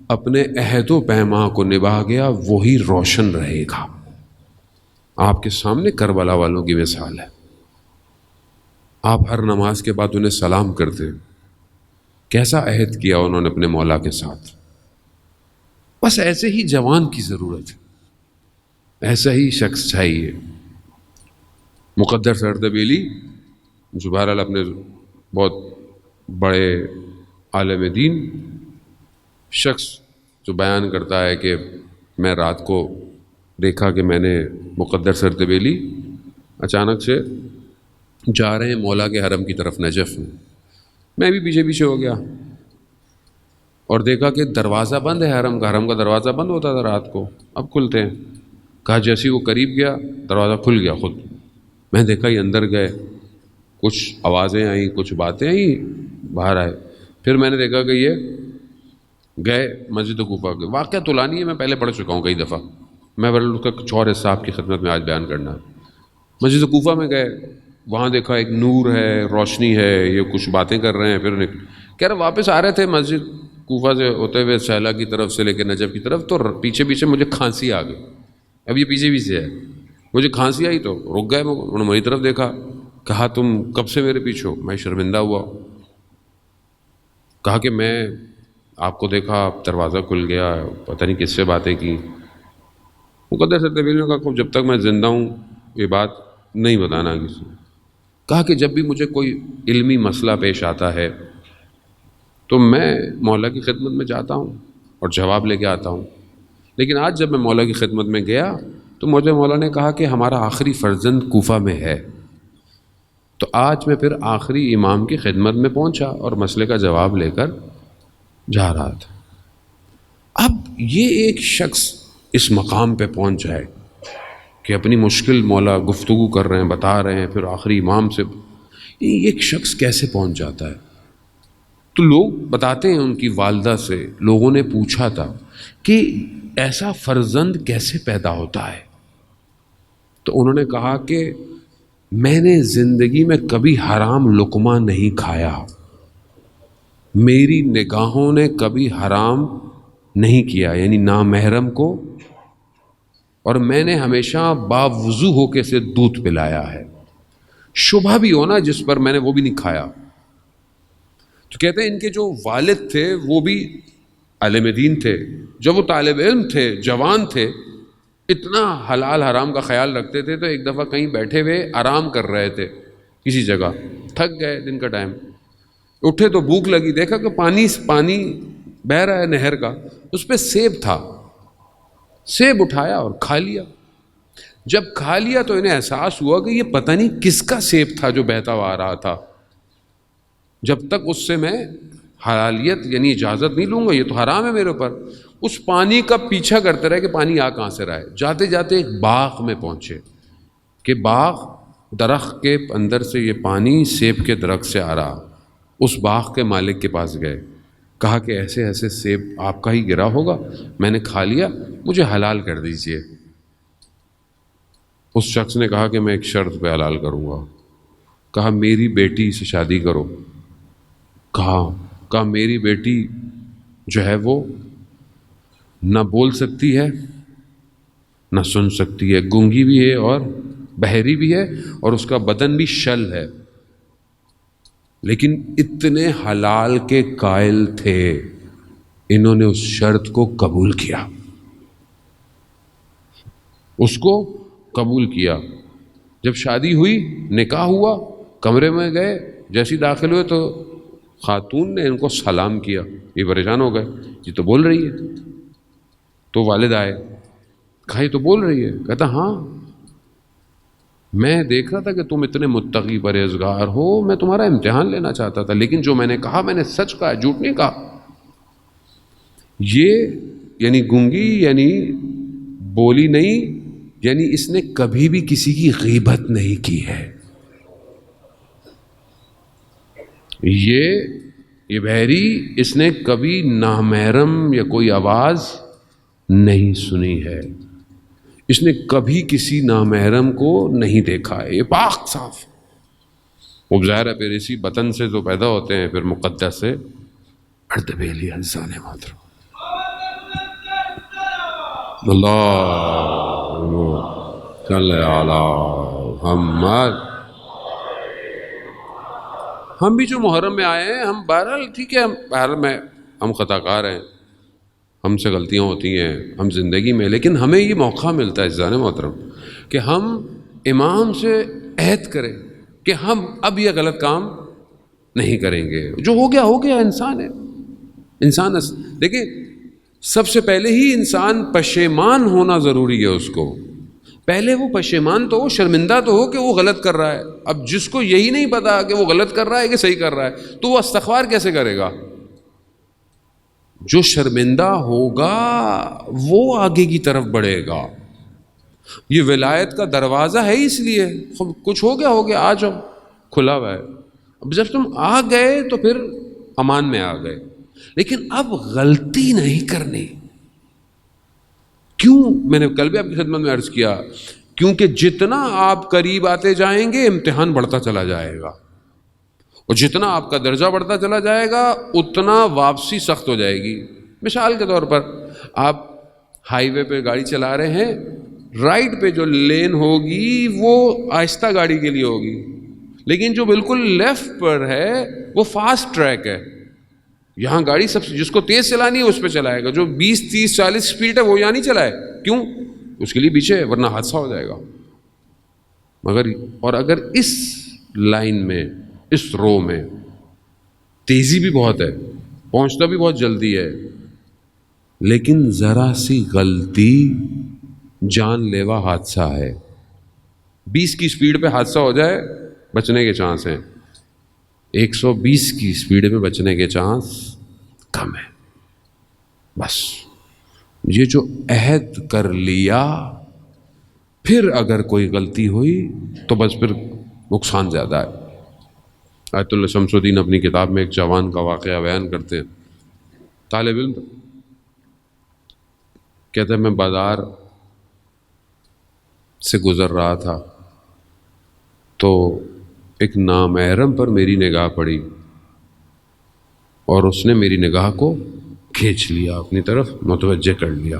اپنے عہد و پیما کو نبھا گیا وہی روشن رہے گا. آپ کے سامنے کربلا والوں کی مثال ہے. آپ ہر نماز کے بعد انہیں سلام کرتے, کیسا عہد کیا انہوں نے اپنے مولا کے ساتھ. بس ایسے ہی جوان کی ضرورت ہے, ایسا ہی شخص چاہیے. مقدر سردبیلی جو بہرحال اپنے بہت بڑے عالم دین شخص جو بیان کرتا ہے کہ میں رات کو دیکھا کہ میں نے مقدر سردبیلی اچانک سے جا رہے ہیں مولا کے حرم کی طرف نجف میں. میں بھی پیچھے پیچھے ہو گیا اور دیکھا کہ دروازہ بند ہے حرم کا دروازہ بند ہوتا تھا رات کو, اب کھلتے ہیں. کہا جیسے وہ قریب گیا دروازہ کھل گیا خود. میں دیکھا یہ اندر گئے, کچھ آوازیں آئیں, کچھ باتیں آئیں, باہر آئے. پھر میں نے دیکھا کہ یہ گئے مسجد کوفہ کے. واقعہ طولانی ہے, میں پہلے پڑھ چکا ہوں کئی دفعہ, میں اس کا کچھ اور حصہ آپ کی خدمت میں آج بیان کرنا ہے. مسجد کوفہ میں گئے, وہاں دیکھا ایک نور ہے, روشنی ہے, یہ کچھ باتیں کر رہے ہیں. پھر کہہ رہے واپس آ رہے تھے مسجد کوفہ سے ہوتے ہوئے سہلا کی طرف سے لے کے نجف کی طرف, تو پیچھے پیچھے مجھے کھانسی آ گئی. اب یہ پیچھے پیچھے ہے, مجھے کھانسی آئی تو رک گئے. انہوں نے میری طرف دیکھا, کہا تم کب سے میرے پیچھے ہو؟ میں شرمندہ ہوا, کہا کہ میں آپ کو دیکھا, دروازہ کھل گیا, پتہ نہیں کس سے باتیں کی. مقدر سردبیلی نے کہا جب تک میں زندہ ہوں یہ بات نہیں بتانا کسی. کہا کہ جب بھی مجھے کوئی علمی مسئلہ پیش آتا ہے تو میں مولا کی خدمت میں جاتا ہوں اور جواب لے کے آتا ہوں, لیکن آج جب میں مولا کی خدمت میں گیا تو مجھے مولا نے کہا کہ ہمارا آخری فرزند کوفہ میں ہے. تو آج میں پھر آخری امام کی خدمت میں پہنچا اور مسئلے کا جواب لے کر جا رہا تھا. اب یہ ایک شخص اس مقام پہ پہنچ جائے کہ اپنی مشکل مولا گفتگو کر رہے ہیں, بتا رہے ہیں, پھر آخری امام سے ایک شخص کیسے پہنچ جاتا ہے؟ تو لوگ بتاتے ہیں ان کی والدہ سے لوگوں نے پوچھا تھا کہ ایسا فرزند کیسے پیدا ہوتا ہے, تو انہوں نے کہا کہ میں نے زندگی میں کبھی حرام لقمہ نہیں کھایا, میری نگاہوں نے کبھی حرام نہیں کیا, یعنی نامحرم کو, اور میں نے ہمیشہ باوضو ہو کے سے دودھ پلایا ہے. شبہ بھی ہونا جس پر میں نے وہ بھی نہیں کھایا. تو کہتے ہیں ان کے جو والد تھے وہ بھی عالم دین تھے, جب وہ طالب علم تھے, جوان تھے, اتنا حلال حرام کا خیال رکھتے تھے. تو ایک دفعہ کہیں بیٹھے ہوئے آرام کر رہے تھے کسی جگہ, تھک گئے, دن کا ٹائم, اٹھے تو بھوک لگی, دیکھا کہ پانی بہہ رہا ہے نہر کا, اس پہ سیب تھا, سیب اٹھایا اور کھا لیا. جب کھا لیا تو انہیں احساس ہوا کہ یہ پتہ نہیں کس کا سیب تھا جو بہتا ہوا آ رہا تھا. جب تک اس سے میں حلالیت یعنی اجازت نہیں لوں گا, یہ تو حرام ہے میرے اوپر. اس پانی کا پیچھا کرتے رہے کہ پانی آ کہاں سے رہا ہے. جاتے جاتے ایک باغ میں پہنچے کہ باغ درخت کے اندر سے یہ پانی سیب کے درخت سے آ رہا. اس باغ کے مالک کے پاس گئے, کہا کہ ایسے ایسے سیب آپ کا ہی گرا ہوگا, میں نے کھا لیا, مجھے حلال کر دیجئے. اس شخص نے کہا کہ میں ایک شرط پہ حلال کروں گا. کہا میری بیٹی سے شادی کرو. کہا میری بیٹی جو ہے وہ نہ بول سکتی ہے نہ سن سکتی ہے, گونگی بھی ہے اور بہری بھی ہے, اور اس کا بدن بھی شل ہے. لیکن اتنے حلال کے قائل تھے, انہوں نے اس شرط کو قبول کیا, اس کو قبول کیا. جب شادی ہوئی, نکاح ہوا, کمرے میں گئے, جیسے داخل ہوئے تو خاتون نے ان کو سلام کیا، یہ پریشان ہو گئے، یہ تو بول رہی ہے۔ تو والد آئے، کہا یہ تو بول رہی ہے، کہتا ہاں میں دیکھ رہا تھا کہ تم اتنے متقی پرہیزگار ہو، میں تمہارا امتحان لینا چاہتا تھا، لیکن جو میں نے کہا میں نے سچ کہا، جھوٹ نہیں کہا۔ یہ یعنی گونگی، یعنی بولی نہیں، یعنی اس نے کبھی بھی کسی کی غیبت نہیں کی ہے۔ یہ بہری، اس نے کبھی نامحرم یا کوئی آواز نہیں سنی ہے، اس نے کبھی کسی نامحرم کو نہیں دیکھا ہے، یہ پاک صاف۔ وہ ظاہر ہے پھر اسی بطن سے جو پیدا ہوتے ہیں پھر مقدس سے اردبیلی انسان محترم۔ اللہم صلی علی محمد۔ ہم بھی جو محرم میں آئے ہیں، ہم بہرحال ٹھیک ہے، بہرحال ہم خطا کار ہیں، ہم سے غلطیاں ہوتی ہیں ہم زندگی میں، لیکن ہمیں یہ موقع ملتا ہے عزیزان محترم کہ ہم امام سے عہد کریں کہ ہم اب یہ غلط کام نہیں کریں گے۔ جو ہو گیا، انسان ہے، انسان دیکھیں سب سے پہلے ہی انسان پشیمان ہونا ضروری ہے۔ اس کو پہلے وہ پشیمان تو ہو، شرمندہ تو ہو کہ وہ غلط کر رہا ہے۔ اب جس کو یہی نہیں پتا کہ وہ غلط کر رہا ہے کہ صحیح کر رہا ہے، تو وہ استغفار کیسے کرے گا؟ جو شرمندہ ہوگا وہ آگے کی طرف بڑھے گا۔ یہ ولایت کا دروازہ ہے، اس لیے کچھ ہو گیا آ جاؤ، کھلا ہوا ہے۔ اب جب تم آ گئے تو پھر امان میں آ گئے، لیکن اب غلطی نہیں کرنی۔ کیوں؟ میں نے کل بھی آپ کی خدمت میں عرض کیا، کیونکہ جتنا آپ قریب آتے جائیں گے امتحان بڑھتا چلا جائے گا، اور جتنا آپ کا درجہ بڑھتا چلا جائے گا اتنا واپسی سخت ہو جائے گی۔ مثال کے طور پر آپ ہائی وے پہ گاڑی چلا رہے ہیں، رائٹ پہ جو لین ہوگی وہ آہستہ گاڑی کے لیے ہوگی، لیکن جو بالکل لیفٹ پر ہے وہ فاسٹ ٹریک ہے۔ یہاں گاڑی سب سے جس کو تیز چلانی ہے اس پہ چلائے گا، جو 20 30 40 اسپیڈ ہے وہ یہاں نہیں چلائے۔ کیوں؟ اس کے لیے پیچھے ہے، ورنہ حادثہ ہو جائے گا۔ اور اگر اس لائن میں، اس رو میں تیزی بھی بہت ہے، پہنچنا بھی بہت جلدی ہے، لیکن ذرا سی غلطی جان لیوا حادثہ ہے۔ 20 کی اسپیڈ پہ حادثہ ہو جائے، بچنے کے چانس ہیں، 120 کی اسپیڈ میں بچنے کے چانس کم ہے۔ بس یہ جو عہد کر لیا، پھر اگر کوئی غلطی ہوئی تو بس پھر نقصان زیادہ ہے۔ آیت اللہ شمس الدین اپنی کتاب میں ایک جوان کا واقعہ بیان کرتے ہیں۔ طالب علم کہتے ہیں میں بازار سے گزر رہا تھا تو ایک نامحرم پر میری نگاہ پڑی اور اس نے میری نگاہ کو کھینچ لیا، اپنی طرف متوجہ کر لیا۔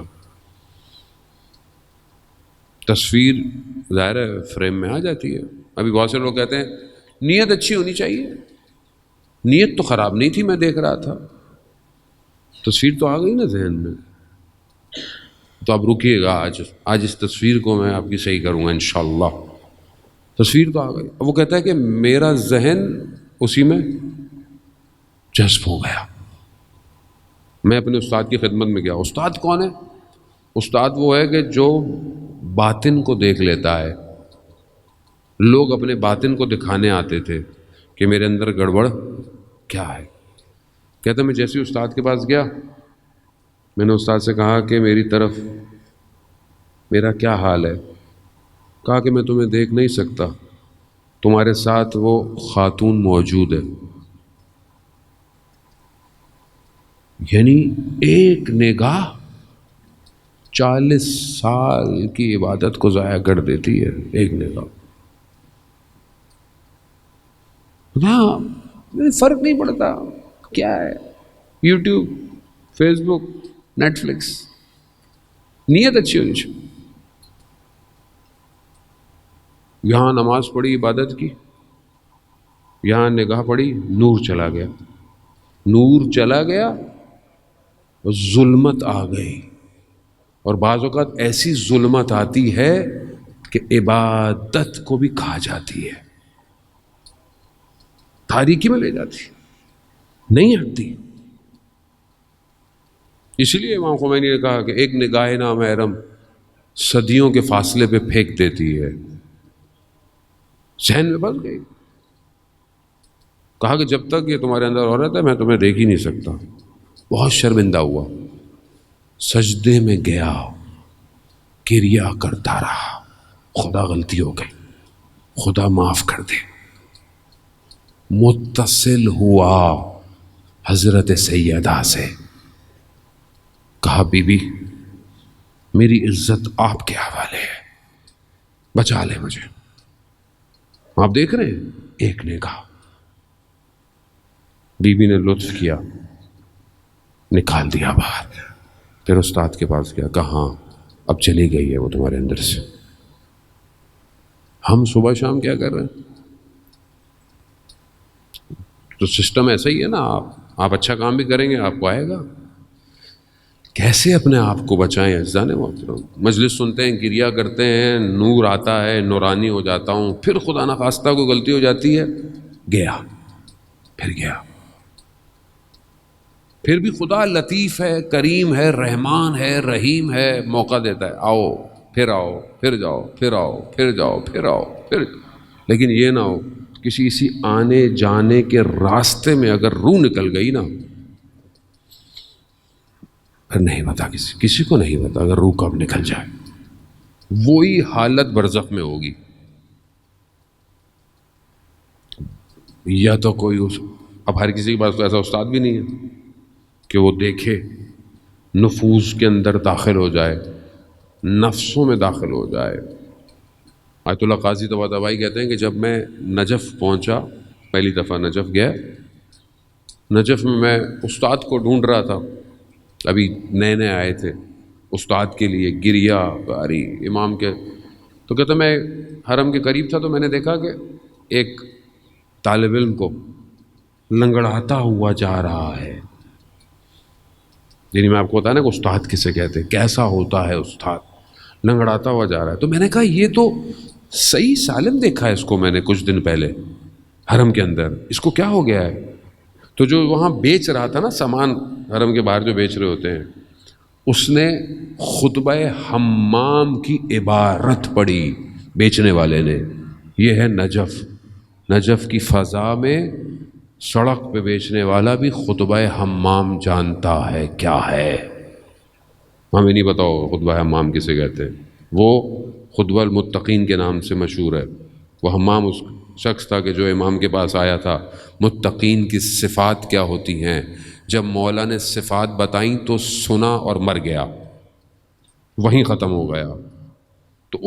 تصویر ظاہر ہے فریم میں آ جاتی ہے۔ ابھی بہت سے لوگ کہتے ہیں نیت اچھی ہونی چاہیے، نیت تو خراب نہیں تھی، میں دیکھ رہا تھا، تصویر تو آ گئی نا ذہن میں۔ تو آپ رکیے گا، آج اس تصویر کو میں آپ کی صحیح کروں گا انشاءاللہ۔ تصویر تو آ گئی۔ اب وہ کہتا ہے کہ میرا ذہن اسی میں جذب ہو گیا۔ میں اپنے استاد کی خدمت میں گیا۔ استاد کون ہے؟ استاد وہ ہے کہ جو باطن کو دیکھ لیتا ہے۔ لوگ اپنے باطن کو دکھانے آتے تھے کہ میرے اندر گڑبڑ کیا ہے۔ کہتا میں جیسے استاد کے پاس گیا، میں نے استاد سے کہا کہ میری طرف میرا کیا حال ہے؟ کہا کہ میں تمہیں دیکھ نہیں سکتا، تمہارے ساتھ وہ خاتون موجود ہے۔ یعنی ایک نگاہ 40 سال کی عبادت کو ضائع کر دیتی ہے، ایک نگاہ۔ ہاں فرق نہیں پڑتا کیا ہے، یوٹیوب، فیس بک، نیٹ فلکس، نیت اچھی ہونی چاہیے۔ یہاں نماز پڑھی عبادت کی، یہاں نگاہ پڑھی، نور چلا گیا، نور چلا گیا، ظلمت آ گئی۔ اور بعض اوقات ایسی ظلمت آتی ہے کہ عبادت کو بھی کھا جاتی ہے۔ تاریکی میں لے جاتی، نہیں ہٹتی۔ اس لیے امام خمینی نے کہا کہ ایک نگاہ نامحرم صدیوں کے فاصلے پہ پھینک دیتی ہے، ذہن میں بس گئی۔ کہا کہ جب تک یہ تمہارے اندر ہو رہا تھا میں تمہیں دیکھ ہی نہیں سکتا۔ بہت شرمندہ ہوا، سجدے میں گیا، کریا کرتا رہا، خدا غلطی ہو گئی، خدا معاف کر دے۔ متصل ہوا حضرت سیدہ سے، کہا بی بی میری عزت آپ کے حوالے ہے، بچا لے مجھے۔ آپ دیکھ رہے ہیں ایک نے کہا، بی بی نے لطف کیا، نکال دیا باہر۔ پھر استاد کے پاس گیا، کہا ہاں اب چلی گئی ہے وہ تمہارے اندر سے۔ ہم صبح شام کیا کر رہے ہیں؟ تو سسٹم ایسا ہی ہے نا، آپ اچھا کام بھی کریں گے آپ کو آئے گا۔ کیسے اپنے آپ کو بچائیں عزیزان محترم؟ مجلس سنتے ہیں، گریا کرتے ہیں، نور آتا ہے، نورانی ہو جاتا ہوں، پھر خدا نخواستہ کوئی غلطی ہو جاتی ہے، گیا، پھر گیا۔ پھر بھی خدا لطیف ہے، کریم ہے، رحمان ہے، رحیم ہے، موقع دیتا ہے، آؤ، پھر جاؤ، پھر آؤ، پھر جاؤ، پھر آؤ، پھر جاؤ۔ لیکن یہ نہ ہو کسی آنے جانے کے راستے میں اگر روح نکل گئی نا، پھر نہیں پتا، کسی کو نہیں پتا اگر روح کب نکل جائے، وہی حالت برزخ میں ہوگی۔ یا تو کوئی اب ہر کسی کے پاس تو ایسا استاد بھی نہیں ہے کہ وہ دیکھے، نفوس کے اندر داخل ہو جائے، نفسوں میں داخل ہو جائے۔ آیت اللہ قاضی طباطبائی کہتے ہیں کہ جب میں نجف پہنچا، پہلی دفعہ نجف گیا، نجف میں میں استاد کو ڈھونڈ رہا تھا، ابھی نئے نئے آئے تھے، استاد کے لیے گریا باری امام کے۔ تو کہتا میں حرم کے قریب تھا تو میں نے دیکھا کہ ایک طالب علم کو لنگڑاتا ہوا جا رہا ہے۔ یعنی میں آپ کو بتایا نا کہ استاد کسے کہتے ہیں، کیسا ہوتا ہے استاد، لنگڑاتا ہوا جا رہا ہے۔ تو میں نے کہا یہ تو صحیح سالم دیکھا ہے اس کو میں نے کچھ دن پہلے حرم کے اندر، اس کو کیا ہو گیا ہے؟ تو جو وہاں بیچ رہا تھا نا سامان، حرم کے باہر جو بیچ رہے ہوتے ہیں، اس نے خطبہ حمام کی عبارت پڑھی بیچنے والے نے۔ یہ ہے نجف، نجف کی فضا میں سڑک پہ بیچنے والا بھی خطبہ حمام جانتا ہے کیا ہے۔ ہمیں نہیں پتا ہوگا خطبہ حمام کسے کہتے ہیں، وہ خطبہ المتقین کے نام سے مشہور ہے۔ وہ حمام اس شخص تھا کہ جو امام کے پاس آیا تھا، متقین کی صفات کیا ہوتی ہیں، جب مولا نے صفات بتائیں تو سنا اور مر گیا، وہیں ختم ہو گیا۔ تو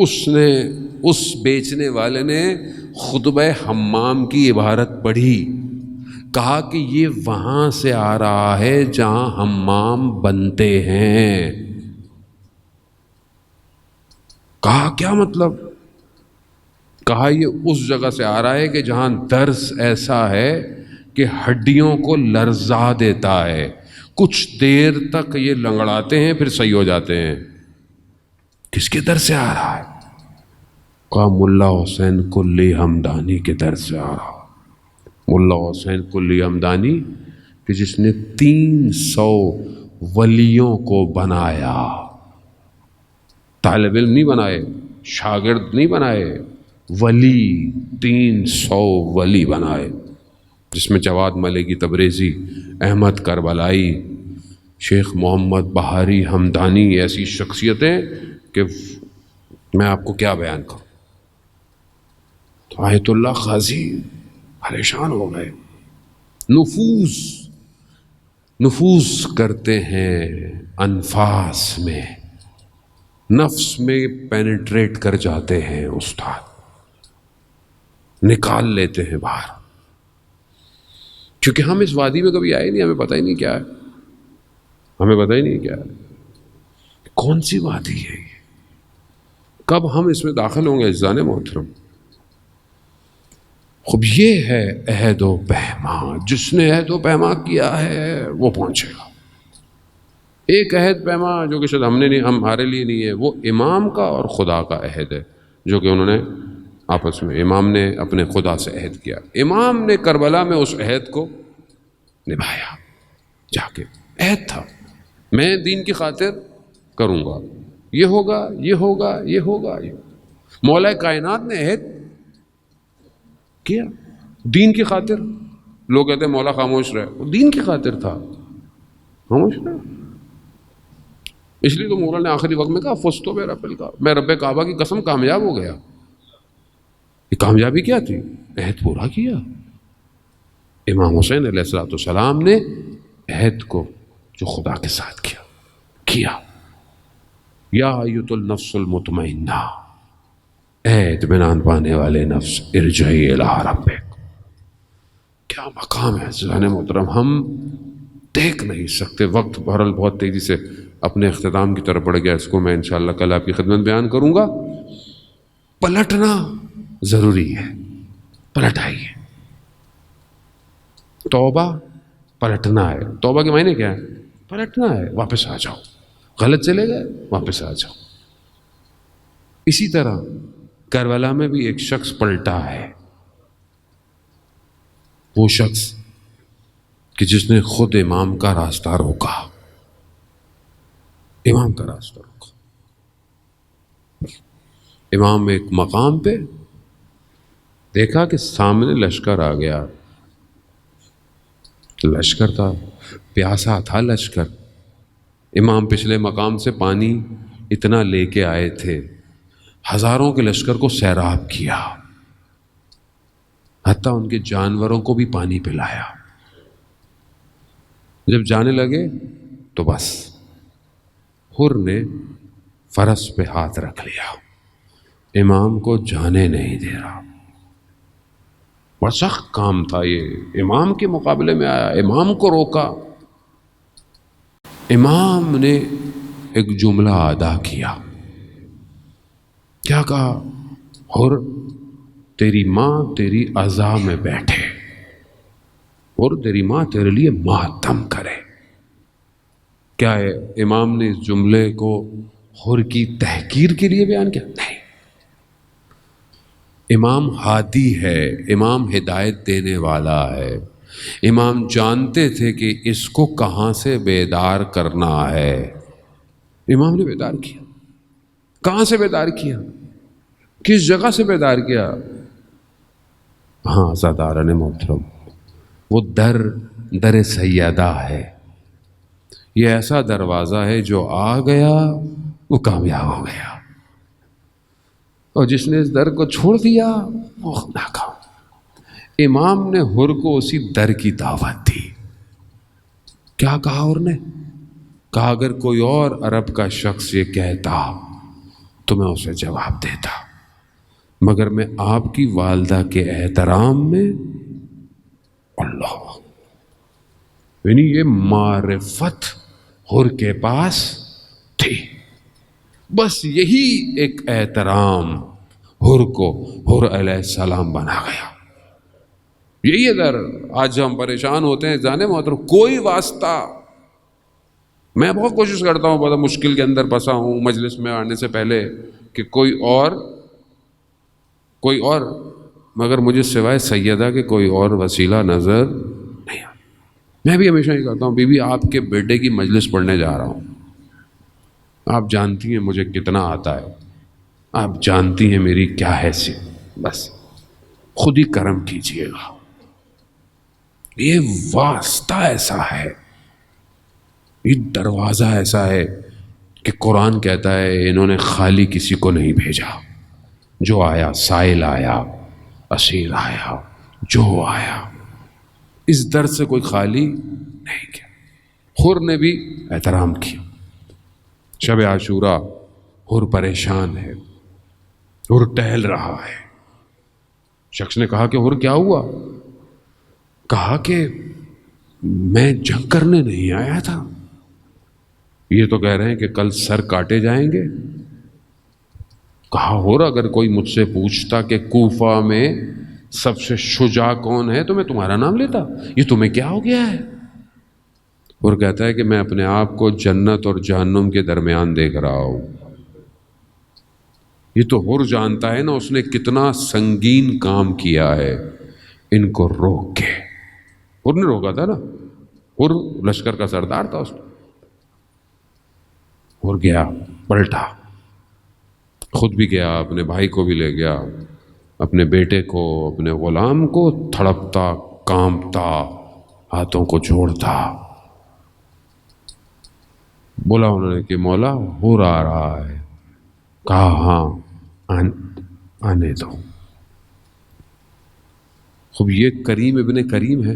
اس بیچنے والے نے خطبہ حمام کی عبارت پڑھی، کہا کہ یہ وہاں سے آ رہا ہے جہاں حمام بنتے ہیں۔ کہا کیا مطلب؟ کہا یہ اس جگہ سے آ رہا ہے کہ جہاں درس ایسا ہے کہ ہڈیوں کو لرزا دیتا ہے، کچھ دیر تک یہ لنگڑاتے ہیں پھر صحیح ہو جاتے ہیں۔ کس کے در سے آ رہا ہے؟ کہا ملا حسین کلی ہمدانی کے در سے آ رہا۔ ملا حسین کلی ہمدانی کہ جس نے 300 ولیوں کو بنایا، طالب علم نہیں بنائے، شاگرد نہیں بنائے، ولی 300 ولی بنائے، جس میں جواد ملکی تبریزی، احمد کربلائی، شیخ محمد بہاری ہمدانی، ایسی شخصیتیں کہ میں آپ کو کیا بیان کروں۔ تو آیت اللہ قاضی پریشان ہو گئے۔ نفوذ کرتے ہیں انفاس میں، نفس میں پینیٹریٹ کر جاتے ہیں استاد، نکال لیتے ہیں باہر۔ کیونکہ ہم اس وادی میں کبھی آئے نہیں، ہمیں پتہ ہی نہیں کیا ہے، ہمیں پتہ ہی نہیں کیا ہے، کون سی وادی ہے یہ، کب ہم اس میں داخل ہوں گے عزیزان محترم۔ خب یہ ہے عہد و پیمان، جس نے عہد و پیمان کیا ہے وہ پہنچے گا۔ ایک عہد پیمان جو کہ شاید ہمارے لیے نہیں ہے، وہ امام کا اور خدا کا عہد ہے جو کہ انہوں نے آپس میں امام نے اپنے خدا سے عہد کیا، امام نے کربلا میں اس عہد کو نبھایا، جا کے عہد تھا میں دین کی خاطر کروں گا، یہ ہوگا یہ ہوگا یہ ہوگا، یہ مولا کائنات نے عہد کیا دین کی خاطر۔ لوگ کہتے ہیں مولا خاموش رہے، وہ دین کی خاطر تھا، خاموش رہے۔ اس لیے تو مولا نے آخری وقت میں کہا فزتو برب الکعبہ، میں رب کعبہ کی قسم کامیاب ہو گیا۔ یہ کامیابی کیا تھی؟ عہد پورا کیا۔ امام حسین علیہ السلام نے عہد کو جو خدا کے ساتھ کیا، یا ایت النفس المطمئنہ، اے اطمینان پانے والے نفس، ارجعی الی ربک۔ کیا مقام ہے عزیزان محترم، ہم دیکھ نہیں سکتے۔ وقت بہرحال بہت تیزی سے اپنے اختتام کی طرف بڑھ گیا، اس کو میں انشاءاللہ کل آپ کی خدمت بیان کروں گا۔ پلٹنا ضروری ہے، پلٹ آئیے۔ توبہ پلٹنا ہے، توبہ کے معنی کیا ہے؟ پلٹنا ہے، واپس آ جاؤ، غلط چلے گئے واپس آ جاؤ۔ اسی طرح کربلا میں بھی ایک شخص پلٹا ہے، وہ شخص کہ جس نے خود امام کا راستہ روکا، امام کا راستہ روکا۔ امام ایک مقام پہ دیکھا کہ سامنے لشکر آ گیا، لشکر تھا، پیاسا تھا لشکر۔ امام پچھلے مقام سے پانی اتنا لے کے آئے تھے، ہزاروں کے لشکر کو سیراب کیا، حتیٰ ان کے جانوروں کو بھی پانی پلایا۔ جب جانے لگے تو بس حر نے فرس پہ ہاتھ رکھ لیا، امام کو جانے نہیں دے رہا۔ بڑا سخت کام تھا یہ، امام کے مقابلے میں آیا، امام کو روکا۔ امام نے ایک جملہ ادا کیا، کیا کہا؟ حر تیری ماں تیری عزا میں بیٹھے، اور تیری ماں تیرے لیے ماتم کرے۔ کیا ہے امام نے اس جملے کو حر کی تحقیر کے لیے بیان کیا؟ نہیں، امام ہادی ہے، امام ہدایت دینے والا ہے۔ امام جانتے تھے کہ اس کو کہاں سے بیدار کرنا ہے، امام نے بیدار کیا۔ کہاں سے بیدار کیا؟ کس جگہ سے بیدار کیا؟ ہاں عزاداران محترم، وہ در سیدہ ہے۔ یہ ایسا دروازہ ہے جو آ گیا وہ کامیاب ہو گیا، اور جس نے اس در کو چھوڑ دیا وہ ناکام۔ امام نے حر کو اسی در کی دعوت دی۔ کیا کہا حر نے؟ کہا اگر کوئی اور عرب کا شخص یہ کہتا تو میں اسے جواب دیتا، مگر میں آپ کی والدہ کے احترام میں، اللہ، یعنی یہ معرفت حر کے پاس تھی، بس یہی ایک احترام حر کو حر علیہ السلام بنا گیا۔ یہی ہے در۔ آج ہم پریشان ہوتے ہیں جانے محترم، کوئی واسطہ۔ میں بہت کوشش کرتا ہوں، بڑا مشکل کے اندر پھنسا ہوں مجلس میں آنے سے پہلے، کہ کوئی اور مگر مجھے سوائے سیدہ کے کوئی اور وسیلہ نظر نہیں آتا۔ میں بھی ہمیشہ یہ کہتا ہوں، بی بی آپ کے بیٹے کی مجلس پڑھنے جا رہا ہوں، آپ جانتی ہیں مجھے کتنا آتا ہے، آپ جانتی ہیں میری کیا حیثیت، بس خود ہی کرم کیجیے گا۔ یہ واسطہ ایسا ہے، یہ دروازہ ایسا ہے کہ قرآن کہتا ہے انہوں نے خالی کسی کو نہیں بھیجا، جو آیا سائل آیا، اسیر آیا، جو آیا، اس در سے کوئی خالی نہیں کیا۔ حر نے بھی احترام کیا۔ شب عاشورہ حر پریشان ہے، حر ٹہل رہا ہے۔ شخص نے کہا کہ حر کیا ہوا؟ کہا کہ میں جنگ کرنے نہیں آیا تھا، یہ تو کہہ رہے ہیں کہ کل سر کاٹے جائیں گے۔ کہا حر اگر کوئی مجھ سے پوچھتا کہ کوفہ میں سب سے شجاع کون ہے تو میں تمہارا نام لیتا، یہ تمہیں کیا ہو گیا ہے؟ حر کہتا ہے کہ میں اپنے آپ کو جنت اور جہنم کے درمیان دیکھ رہا ہوں۔ یہ تو حر جانتا ہے نا اس نے کتنا سنگین کام کیا ہے ان کو روک کے. حر نے روکا تھا نا، حر لشکر کا سردار تھا اس میں. حر گیا، پلٹا، خود بھی گیا، اپنے بھائی کو بھی لے گیا، اپنے بیٹے کو، اپنے غلام کو، تڑپتا کانپتا ہاتھوں کو جوڑتا. بولا انہوں نے کہ مولا حر آ رہا ہے. کہا ہاں آنے دو. خوب یہ کریم ابن کریم ہے،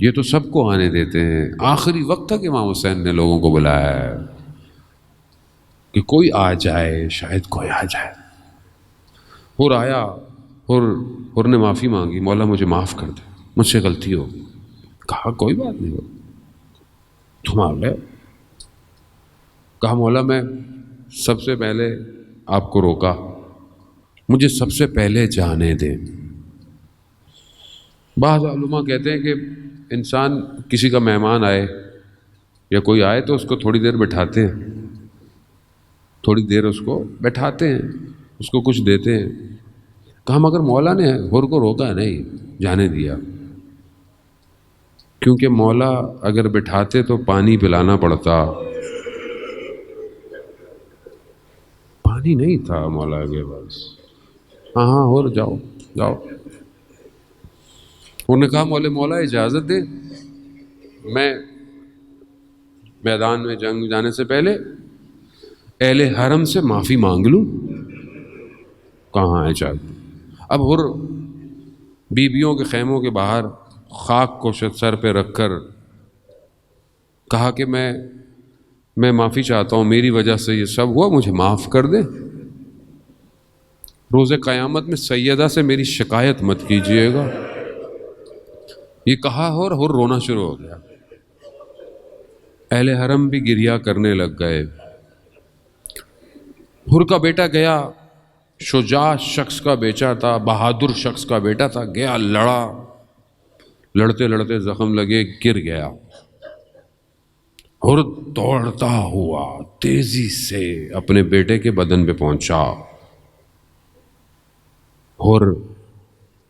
یہ تو سب کو آنے دیتے ہیں. آخری وقت تک امام حسین نے لوگوں کو بلایا ہے کہ کوئی آ جائے، شاید کوئی آ جائے. حر آیا. حر نے معافی مانگی، مولا مجھے معاف کر دے، مجھ سے غلطی ہو. کہا کوئی بات نہیں، تم آ گئے. کہا مولا میں سب سے پہلے آپ کو روکا، مجھے سب سے پہلے جانے دیں. بعض علماء کہتے ہیں کہ انسان کسی کا مہمان آئے یا کوئی آئے تو اس کو تھوڑی دیر بٹھاتے ہیں، تھوڑی دیر اس کو بیٹھاتے ہیں، اس کو کچھ دیتے ہیں. کہا مگر مولا نے حر کو روکا نہیں، جانے دیا. کیونکہ مولا اگر بٹھاتے تو پانی پلانا پڑتا، پانی نہیں تھا مولا کے پاس. ہاں ہاں حر جاؤ جاؤ. انہوں نے کہا مولا اجازت دے، میں میدان میں جنگ جانے سے پہلے اہل حرم سے معافی مانگ لوں. کہاں ہے چاہیے. اب حر بیویوں کے خیموں کے باہر خاک کو سر پہ رکھ کر کہا کہ میں معافی چاہتا ہوں، میری وجہ سے یہ سب ہوا، مجھے معاف کر دیں. روز قیامت میں سیدہ سے میری شکایت مت کیجیے گا. یہ کہا اور حر رونا شروع ہو گیا. اہل حرم بھی گریہ کرنے لگ گئے. حر کا بیٹا گیا، شجاع شخص کا بیٹا تھا، بہادر شخص کا بیٹا تھا، گیا لڑا، لڑتے لڑتے زخم لگے، گر گیا. حر دوڑتا ہوا تیزی سے اپنے بیٹے کے بدن پہ پہنچا. حر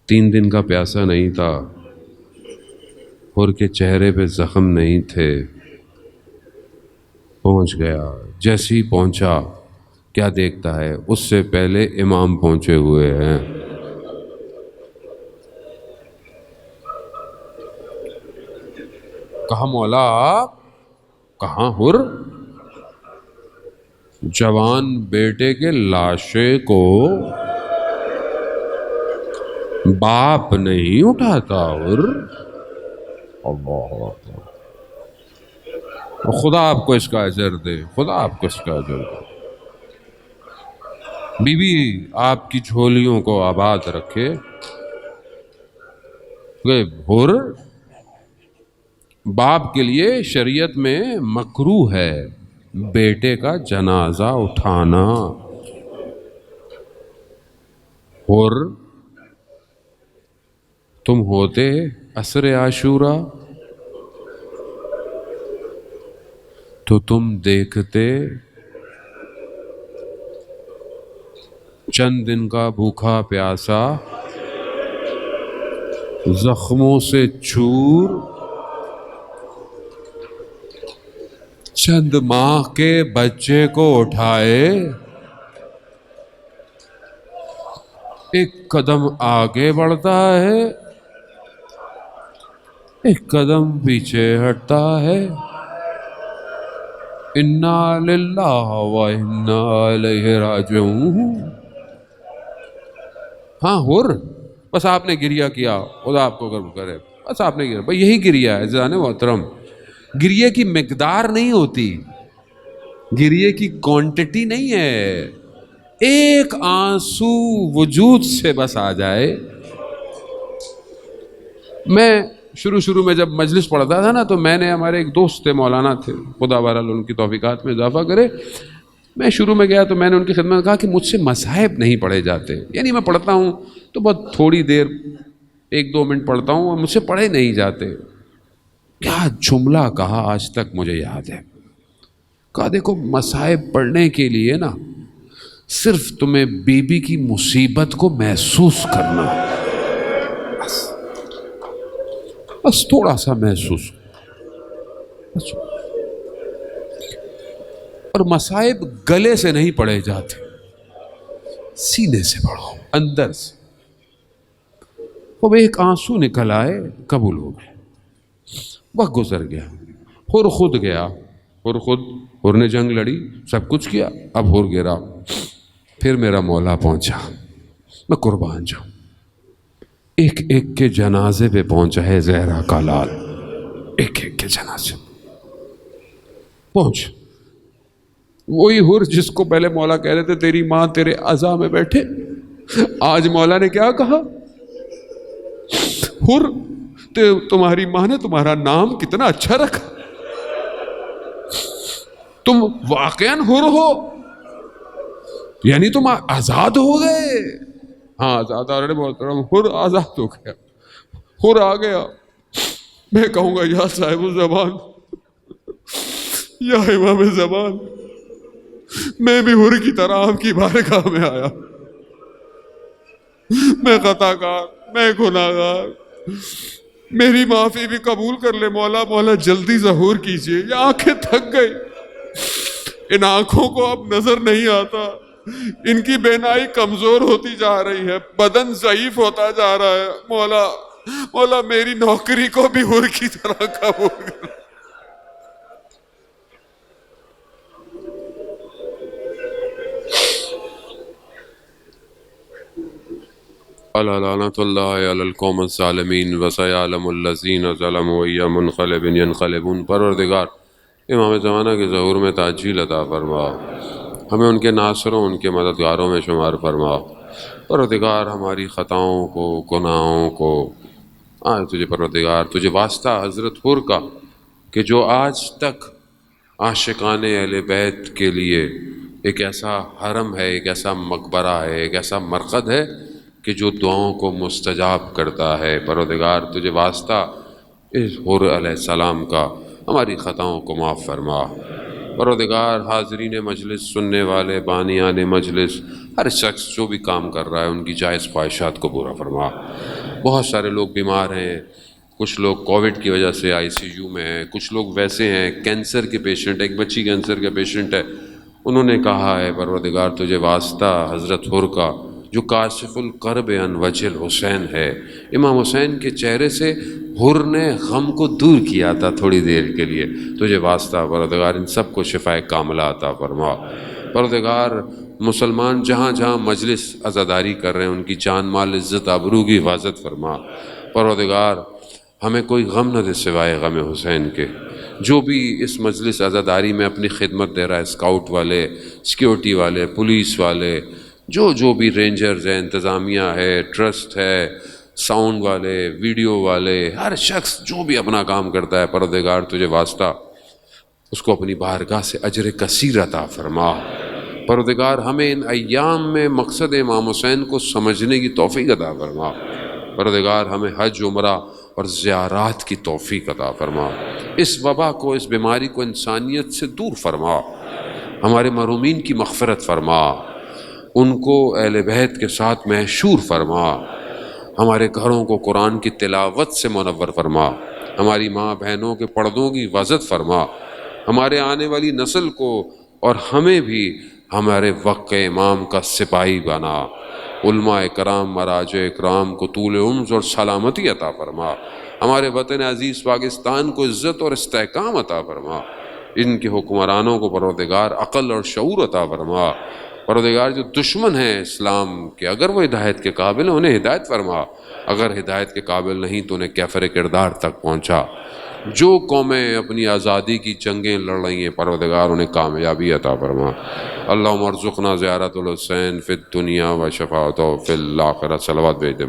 3 دن کا پیاسا نہیں تھا، حر کے چہرے پہ زخم نہیں تھے. پہنچ گیا. جیسے ہی پہنچا کیا دیکھتا ہے، اس سے پہلے امام پہنچے ہوئے ہیں. کہا مولا آپ کہاں؟ حر جوان بیٹے کے لاشے کو باپ نہیں اٹھاتا. حر اللہ اکبر. خدا آپ کو اس کا اجر دے، خدا آپ کو اس کا اجر دے. بی بی آپ کی جھولیوں کو آباد رکھے. حر باپ کے لیے شریعت میں مکروہ ہے بیٹے کا جنازہ اٹھانا. حر تم ہوتے عصر عاشورہ تو تم دیکھتے چند دن کا بھوکا پیاسا زخموں سے چور، چند ماہ کے بچے کو اٹھائے، ایک قدم آگے بڑھتا ہے، ایک قدم پیچھے ہٹتا ہے. انا للہ و انا الیہ راجعون. ہاں حر بس آپ نے گریہ کیا، خدا آپ کو قبول کرے، بس آپ نے گریہ، بھائی یہی گریہ ہے. عزیزان محترم، گریہ کی مقدار نہیں ہوتی، گریہ کی کوانٹٹی نہیں ہے. ایک آنسو وجود سے بس آ جائے. میں شروع میں جب مجلس پڑھتا تھا نا تو میں نے، ہمارے ایک دوست تھے مولانا تھے، خدا بہرحال ان کی توفیقات میں اضافہ کرے، میں شروع میں گیا تو میں نے ان کی خدمت میں کہا کہ مجھ سے مذاہب نہیں پڑھے جاتے. یعنی میں پڑھتا ہوں تو بہت تھوڑی دیر 1-2 منٹ پڑھتا ہوں اور مجھ سے پڑھے نہیں جاتے. کیا جملہ کہا آج تک مجھے یاد ہے. کہا دیکھو مصائب پڑھنے کے لیے نا صرف تمہیں بیوی کی مصیبت کو محسوس کرنا ہے، بس تھوڑا سا محسوس، بس۔ اور مصائب گلے سے نہیں پڑے جاتے، سینے سے پڑھو، اندر سے۔ اب ایک آنسو نکل آئے، قبول ہو گئے، وقت گزر گیا، حر خود گیا، حر نے جنگ لڑی، سب کچھ کیا، اب حر گرا، پھر میرا مولا پہنچا، میں قربان جاؤں۔ ایک ایک کے جنازے پہ پہنچا ہے زہرا کا لال، ایک ایک کے جنازے پہنچ۔ وہی حر جس کو پہلے مولا کہہ رہے تھے تیری ماں تیرے عزا میں بیٹھے، آج مولا نے کیا کہا؟ حر، تمہاری ماں نے تمہارا نام کتنا اچھا رکھا، تم واقعاً حر ہو، یعنی تم آزاد ہو گئے۔ ہاں آزاد، آ رہے محترم، حر آزاد ہو گیا، حر آ گیا۔ میں کہوں گا یا صاحب الزمان، یا امام زمان، میں بھی حر کی طرح آپ کی بارگاہ میں آیا، میں خطا کار، میں گناہ گار، میری معافی بھی قبول کر لے مولا، مولا جلدی ظہور کیجئے۔ یہ آنکھیں تھک گئی، ان آنکھوں کو اب نظر نہیں آتا، ان کی بینائی کمزور ہوتی جا رہی ہے، بدن ضعیف ہوتا جا رہا ہے، مولا مولا میری نوکری کو بھی حر کی طرح قبول کر۔ الا لعنۃ اللہ علی القوم الظالمین وسیعلم الذین ظلموا ای منقلب ینقلبون۔ پروردگار امام زمانہ کے ظہور میں تعجیل عطا فرما، ہمیں ان کے ناصروں، ان کے مددگاروں میں شمار فرما۔ پروردگار ہماری خطاؤں کو، گناہوں کو، تجھے پروردگار، تجھے واسطہ حضرت حر کا کہ جو آج تک عاشقان اہل بیت کے لیے ایک ایسا حرم ہے، ایک ایسا مقبرہ ہے، ایک ایسا مرقد ہے کہ جو دعاؤں کو مستجاب کرتا ہے۔ پروردگار تجھے واسطہ اس حر علیہ السلام کا ہماری خطاؤں کو معاف فرما۔ پروردگار حاضرین مجلس، سننے والے، بانیان مجلس، ہر شخص جو بھی کام کر رہا ہے ان کی جائز خواہشات کو پورا فرما۔ بہت سارے لوگ بیمار ہیں، کچھ لوگ کووڈ کی وجہ سے ICU میں ہیں، کچھ لوگ ویسے ہیں، کینسر کے پیشنٹ، ایک بچی کینسر کے پیشنٹ ہے، انہوں نے کہا ہے پروردگار تجھے واسطہ حضرت حر کا جو کاشف الکرب عن وجہ الحسین ہے، امام حسین کے چہرے سے حر نے غم کو دور کیا تھا تھوڑی دیر کے لیے، تجھے واسطہ پروردگار ان سب کو شفائے کاملہ عطا فرما۔ پروردگار مسلمان جہاں جہاں مجلس عزاداری کر رہے ہیں ان کی جان مال عزت آبرو کی حفاظت فرما۔ پروردگار ہمیں کوئی غم نہ دے سوائے غم حسین کے۔ جو بھی اس مجلس عزاداری میں اپنی خدمت دے رہا ہے، اسکاؤٹ والے، سیکیورٹی والے، پولیس والے، جو بھی رینجرز ہیں، انتظامیہ ہے، ٹرسٹ ہے، ساؤنڈ والے، ویڈیو والے، ہر شخص جو بھی اپنا کام کرتا ہے، پروردگار تجھے واسطہ اس کو اپنی بارگاہ سے اجر کثیر عطا فرما۔ پروردگار ہمیں ان ایام میں مقصد امام حسین کو سمجھنے کی توفیق عطا فرما۔ پروردگار ہمیں حج، عمرہ اور زیارات کی توفیق عطا فرما۔ اس وبا کو، اس بیماری کو انسانیت سے دور فرما۔ ہمارے محرومین کی مغفرت فرما، ان کو اہل بیت کے ساتھ محشور فرما۔ ہمارے گھروں کو قرآن کی تلاوت سے منور فرما۔ ہماری ماں بہنوں کے پردوں کی حفاظت فرما۔ ہمارے آنے والی نسل کو اور ہمیں بھی ہمارے وقت امام کا سپاہی بنا۔ علماء کرام، مراجع کرام کو طول عمر اور سلامتی عطا فرما۔ ہمارے وطن عزیز پاکستان کو عزت اور استحکام عطا فرما۔ ان کے حکمرانوں کو پروردگار عقل اور شعور عطا فرما۔ پروردگار جو دشمن ہیں اسلام کے، اگر وہ ہدایت کے قابل ہیں انہیں ہدایت فرما، اگر ہدایت کے قابل نہیں تو انہیں کیفر کردار تک پہنچا۔ جو قومیں اپنی آزادی کی جنگیں لڑ رہی ہیں پروردگار انہیں کامیابی عطا فرما۔ اللہم ارزقنا زیارت الحسین فی الدنیا و شفاعتہ فی الآخرہ۔ صلوات بھیج دیں۔